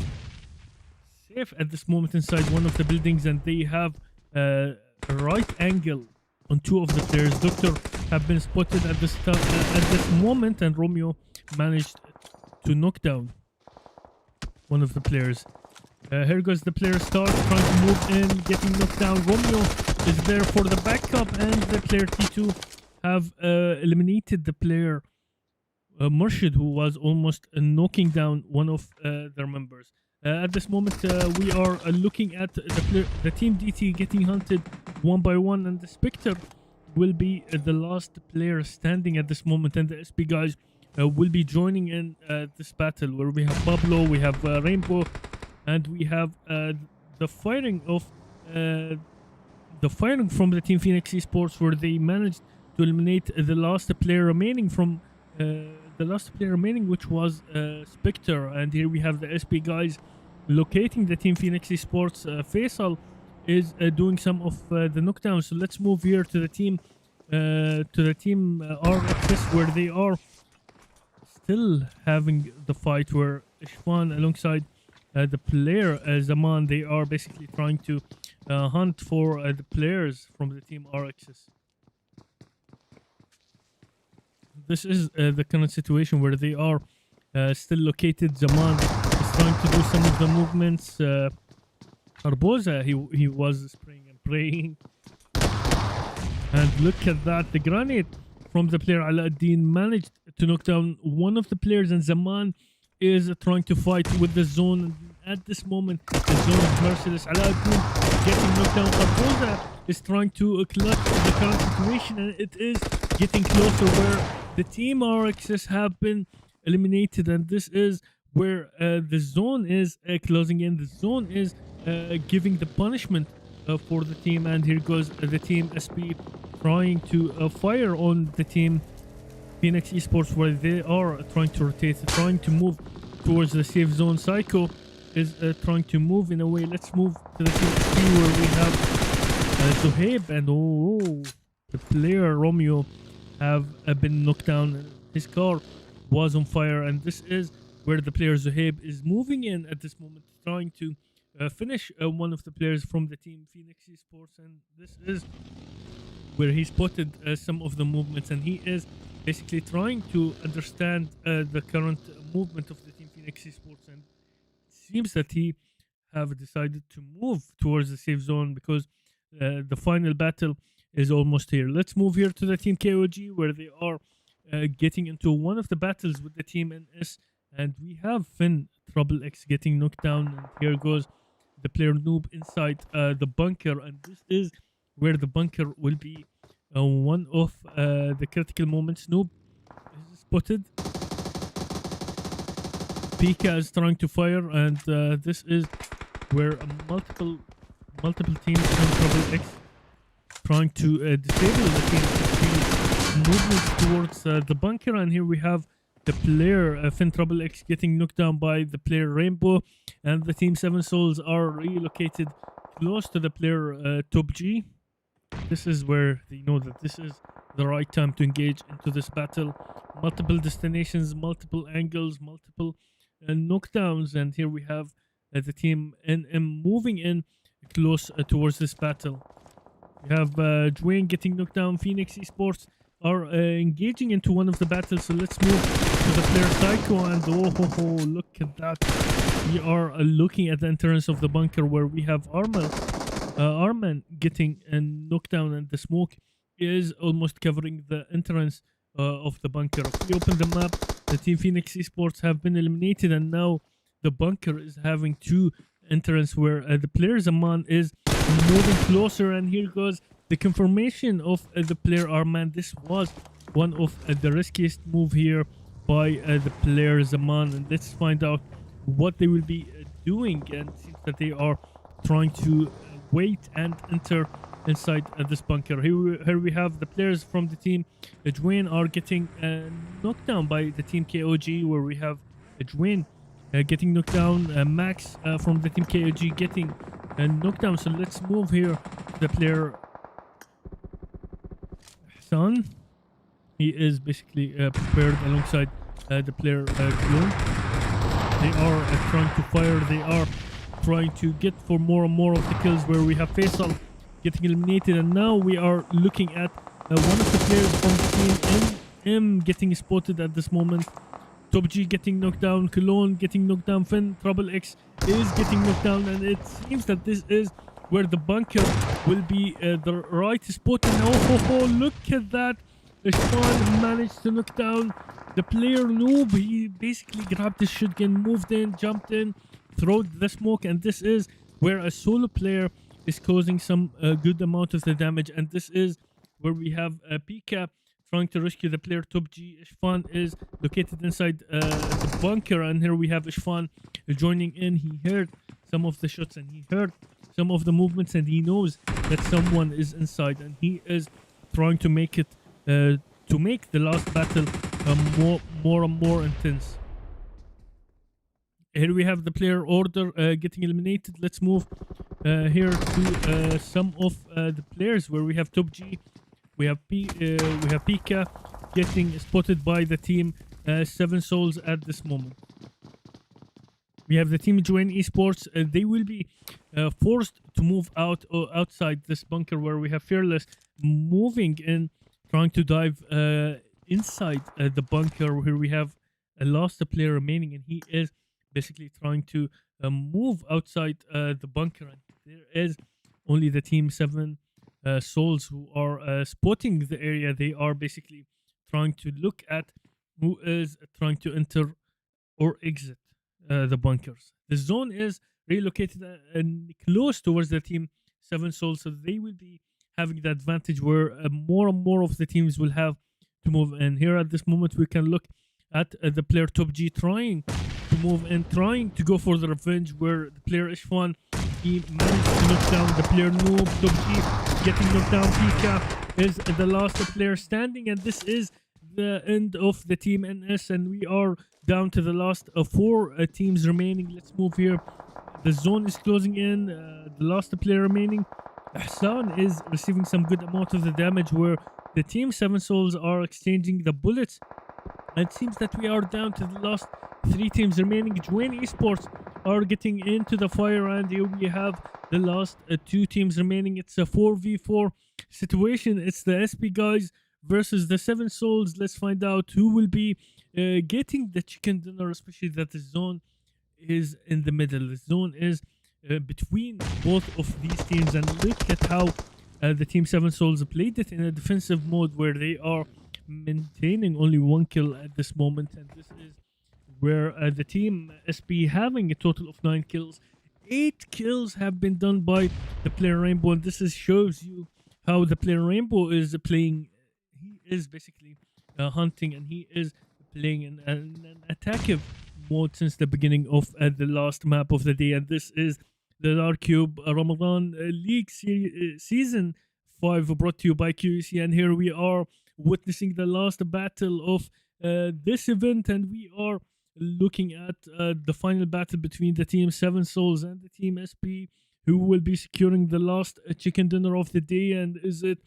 safe at this moment inside one of the buildings, and they have a right angle on 2 of the players. Doctor have been spotted at this moment, and Romeo managed to knock down one of the players. Here goes the player Star trying to move in, getting knocked down. Romeo is there for the backup, and the player T2 have eliminated the player Murshid, who was almost knocking down one of their members. At this moment, we are looking at the team DT getting hunted one by one, and the Spectre will be the last player standing at this moment, and the SP guys will be joining in this battle, where we have Pablo, we have Rainbow, and we have the firing from the team Phoenix Esports, where they managed to eliminate the last player remaining from which was Spectre. And here we have the SP guys locating the team Phoenix Esports. Faisal is doing some of the knockdowns. So let's move here to the team RXS, where they are still having the fight, where Ishfan alongside the player Zaman, they are basically trying to hunt for the players from the team RXS. this is the current situation where they are still located. Zaman is trying to do some of the movements. Barboza, he was spraying and praying. And look at that, the grenade from the player Alauddin managed to knock down one of the players, and Zaman is trying to fight with the zone. At this moment, the zone is merciless. Alauddin getting knocked down. Barboza is trying to clutch the current situation, and it is getting closer where the team RXS have been eliminated, and this is where the zone is closing in. The zone is giving the punishment for the team, and here goes the team SP trying to fire on the team Phoenix Esports, where they are trying to rotate, trying to move towards the safe zone. Psycho is trying to move in a way. Let's move to the team SP where we have Zohaib, and the player Romeo have been knocked down. His car was on fire, and this is where the player Zohaib is moving in at this moment, trying to finish one of the players from the team Phoenix Esports, and this is where he spotted some of the movements, and he is basically trying to understand the current movement of the team Phoenix Esports, and it seems that he have decided to move towards the safe zone because the final battle is almost here. Let's move here to the team KOG, where they are getting into one of the battles with the team NS, and we have Finn Trouble X getting knocked down, and here goes the player Noob inside the bunker, and this is where the bunker will be one of the critical moments. Noob is spotted. Pika is trying to fire, and this is where multiple teams from Trouble X trying to disable the team movements towards the bunker, and here we have the player Finn Trouble X getting knocked down by the player Rainbow, and the team 7 Souls are relocated close to the player Top G. This is where they know that this is the right time to engage into this battle. Multiple destinations, multiple angles, multiple knockdowns, and here we have the team NM moving in close towards this battle. We have Dwayne getting knocked down. Phoenix Esports are engaging into one of the battles, so let's move to the player Psycho, and look at that. We are looking at the entrance of the bunker where we have Arman getting knocked down, and the smoke is almost covering the entrance of the bunker. If we open the map, the team Phoenix Esports have been eliminated, and now the bunker is having 2 entrances where the player Zaman is moving closer, and here goes the confirmation of the player Arman. This was one of the riskiest move here by the player Zaman, and let's find out what they will be doing, and it seems that they are trying to wait and enter inside this bunker. Here we have the players from the team Dwayne are getting knocked down by the team KOG, where we have Dwayne getting knocked down, Max from the team KOG getting knocked down. So let's move here to the player Hassan. He is basically prepared alongside the player Gloom. They are trying to fire, they are trying to get for more and more of the kills, where we have Faisal getting eliminated, and now we are looking at one of the players from the team M getting spotted at this moment. Top G getting knocked down, Cologne getting knocked down, Finn Trouble X is getting knocked down, and it seems that this is where the bunker will be the right spot. And look at that, Ishwan managed to knock down the player Noob. He basically grabbed the shotgun, moved in, jumped in, throwed the smoke, and this is where a solo player is causing some good amount of the damage, and this is where we have Pika trying to rescue the player Top G. Ishfan is located inside the bunker, and here we have Ishfan joining in. He heard some of the shots, and he heard some of the movements, and he knows that someone is inside, and he is trying to make it to make the last battle more and more intense. Here we have the player Order getting eliminated. Let's move here to some of the players, where we have Top G, we have Pika getting spotted by the team 7 Souls at this moment. We have the team Jawan Esports. They will be forced to move outside this bunker, where we have Fearless moving in, trying to dive inside the bunker. Here we have a last player remaining, and he is basically trying to move outside the bunker. And there is only the team 7 souls who are spotting the area. They are basically trying to look at who is trying to enter or exit the bunkers. The zone is relocated and close towards the team 7 souls, so they will be having the advantage where more and more of the teams will have to move in. Here at this moment, we can look at the player Top G trying to move and trying to go for the revenge, where the player Ishwan, he managed to knock down the player Noob. Top G getting knocked down. Pika is the last player standing, and this is the end of the team NS, and we are down to the last 4 teams remaining. Let's move here. The zone is closing in. The last player remaining, Hassan, is receiving some good amount of the damage, where the team 7 souls are exchanging the bullets. And it seems that we are down to the last 3 teams remaining. Jawan Esports are getting into the fire, and here we have the last 2 teams remaining. It's a 4v4 situation. It's the SP guys versus the 7 souls. Let's find out who will be getting the chicken dinner, especially that the zone is in the middle. The zone is between both of these teams, and look at how the team 7 souls played it in a defensive mode, where they are maintaining only 1 kill at this moment, and this is where the team SP having a total of 9 kills. 8 kills have been done by the player Rainbow, and this shows you how the player Rainbow is playing. He is basically hunting, and he is playing in an attackive mode since the beginning of the last map of the day. And this is the Dark Cube Ramadan League Season 5, brought to you by QEC. And here we are witnessing the last battle of this event, and we are looking at the final battle between the team 7 souls and the team SP, who will be securing the last chicken dinner of the day. And is it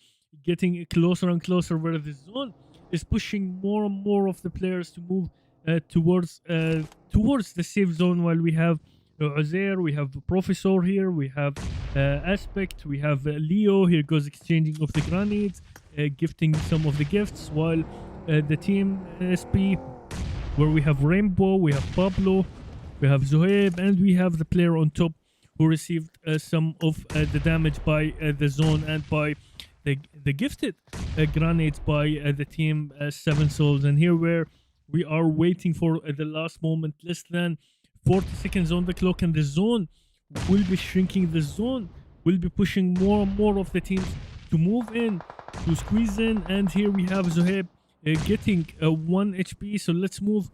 getting closer and closer, where the zone is pushing more and more of the players to move towards the safe zone, while we have Uzair, we have Professor here, we have Aspect, we have Leo. Here goes exchanging of the grenades, gifting some of the gifts, while the team SP, where we have Rainbow, we have Pablo, we have Zohaib, and we have the player on top who received some of the damage by the zone and by the gifted grenades by the team 7 souls. And here where we are waiting for the last moment, less than 40 seconds on the clock, and the zone will be shrinking. The zone will be pushing more and more of the teams to move in, to squeeze in. And here we have Zohaib getting 1 HP. So let's move.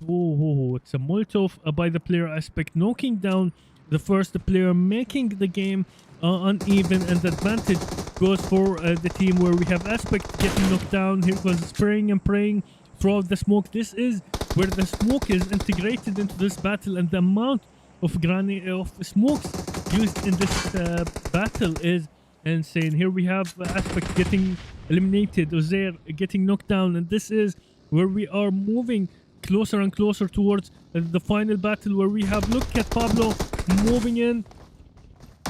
Oh, it's a Molotov by the player Aspect, knocking down the first player, making the game uneven, and the advantage goes for the team where we have Aspect getting knocked down. Here goes spraying and praying throughout the smoke. This is where the smoke is integrated into this battle, and the amount of smokes used in this battle is insane. Here we have Aspect getting eliminated, Uzair getting knocked down, and this is where we are moving closer and closer towards the final battle, where we have, look at Pablo moving in.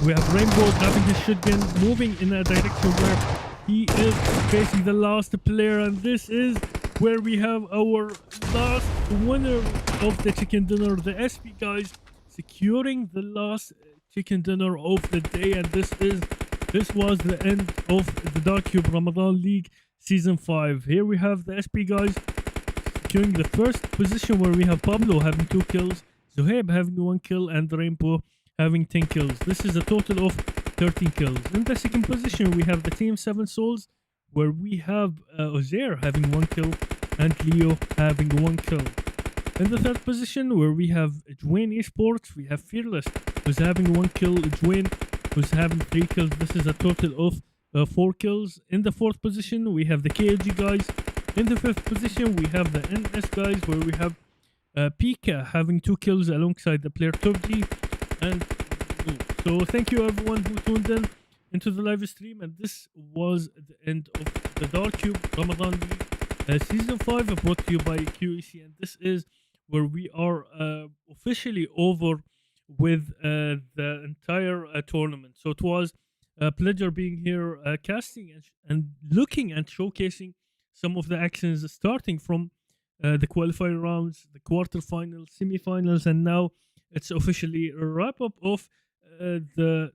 We have Rainbow grabbing his shotgun, moving in a direction where he is facing the last player, and this is where we have our last winner of the chicken dinner, the SP guys, securing the last chicken dinner of the day. And this was the end of the Dark Cube Ramadan League Season 5. Here we have the SP guys securing the first position, where we have Pablo having 2 kills, Zohaib having 1 kill, and Rainbow having 10 kills. This is a total of 13 kills. In the second position, we have the team 7 souls, where we have Uzair having 1 kill and Leo having 1 kill. In the third position, where we have Jawan Esports, we have Fearless, who's having 1 kill, Jawan, who's having 3 kills. This is a total of 4 kills. In the fourth position, we have the KLG guys. In the fifth position, we have the NS guys, where we have Pika having 2 kills alongside the player Top G. And so thank you everyone who tuned in into the live stream, and this was the end of the Dark Cube Ramadan League Season 5, brought to you by QEC. And this is where we are officially over with the entire tournament. So it was a pleasure being here casting and looking and showcasing some of the actions starting from the qualifying rounds, the quarterfinals, semifinals, and now it's officially a wrap up of the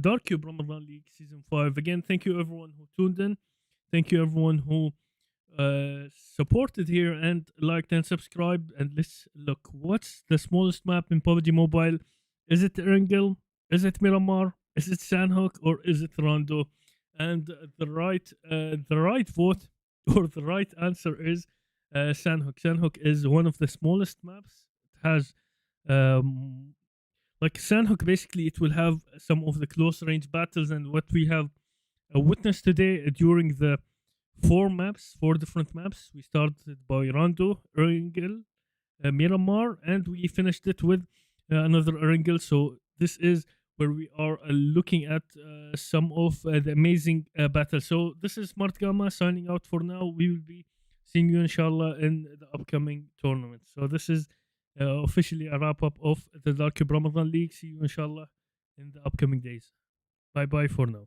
Dark Cube Ramadan League Season 5. Again, thank you everyone who tuned in. Thank you everyone who supported here and liked and subscribed. And let's look, what's the smallest map in PUBG Mobile? Is it Erangel? Is it Miramar? Is it Sandhook? Or is it Rondo? And the right vote or the right answer is Sandhook. Sandhook is one of the smallest maps. It has like Sandhook, basically it will have some of the close range battles, and what we have witnessed today during the four different maps. We started by Rondo, Erangel, Miramar, and we finished it with another Erangel. So this is where we are looking at some of the amazing battles. So this is Smartgama signing out for now. We will be seeing you inshallah in the upcoming tournament. So this is officially a wrap up of the Dark Cube Ramadan League. See you inshallah in the upcoming days. Bye bye for now.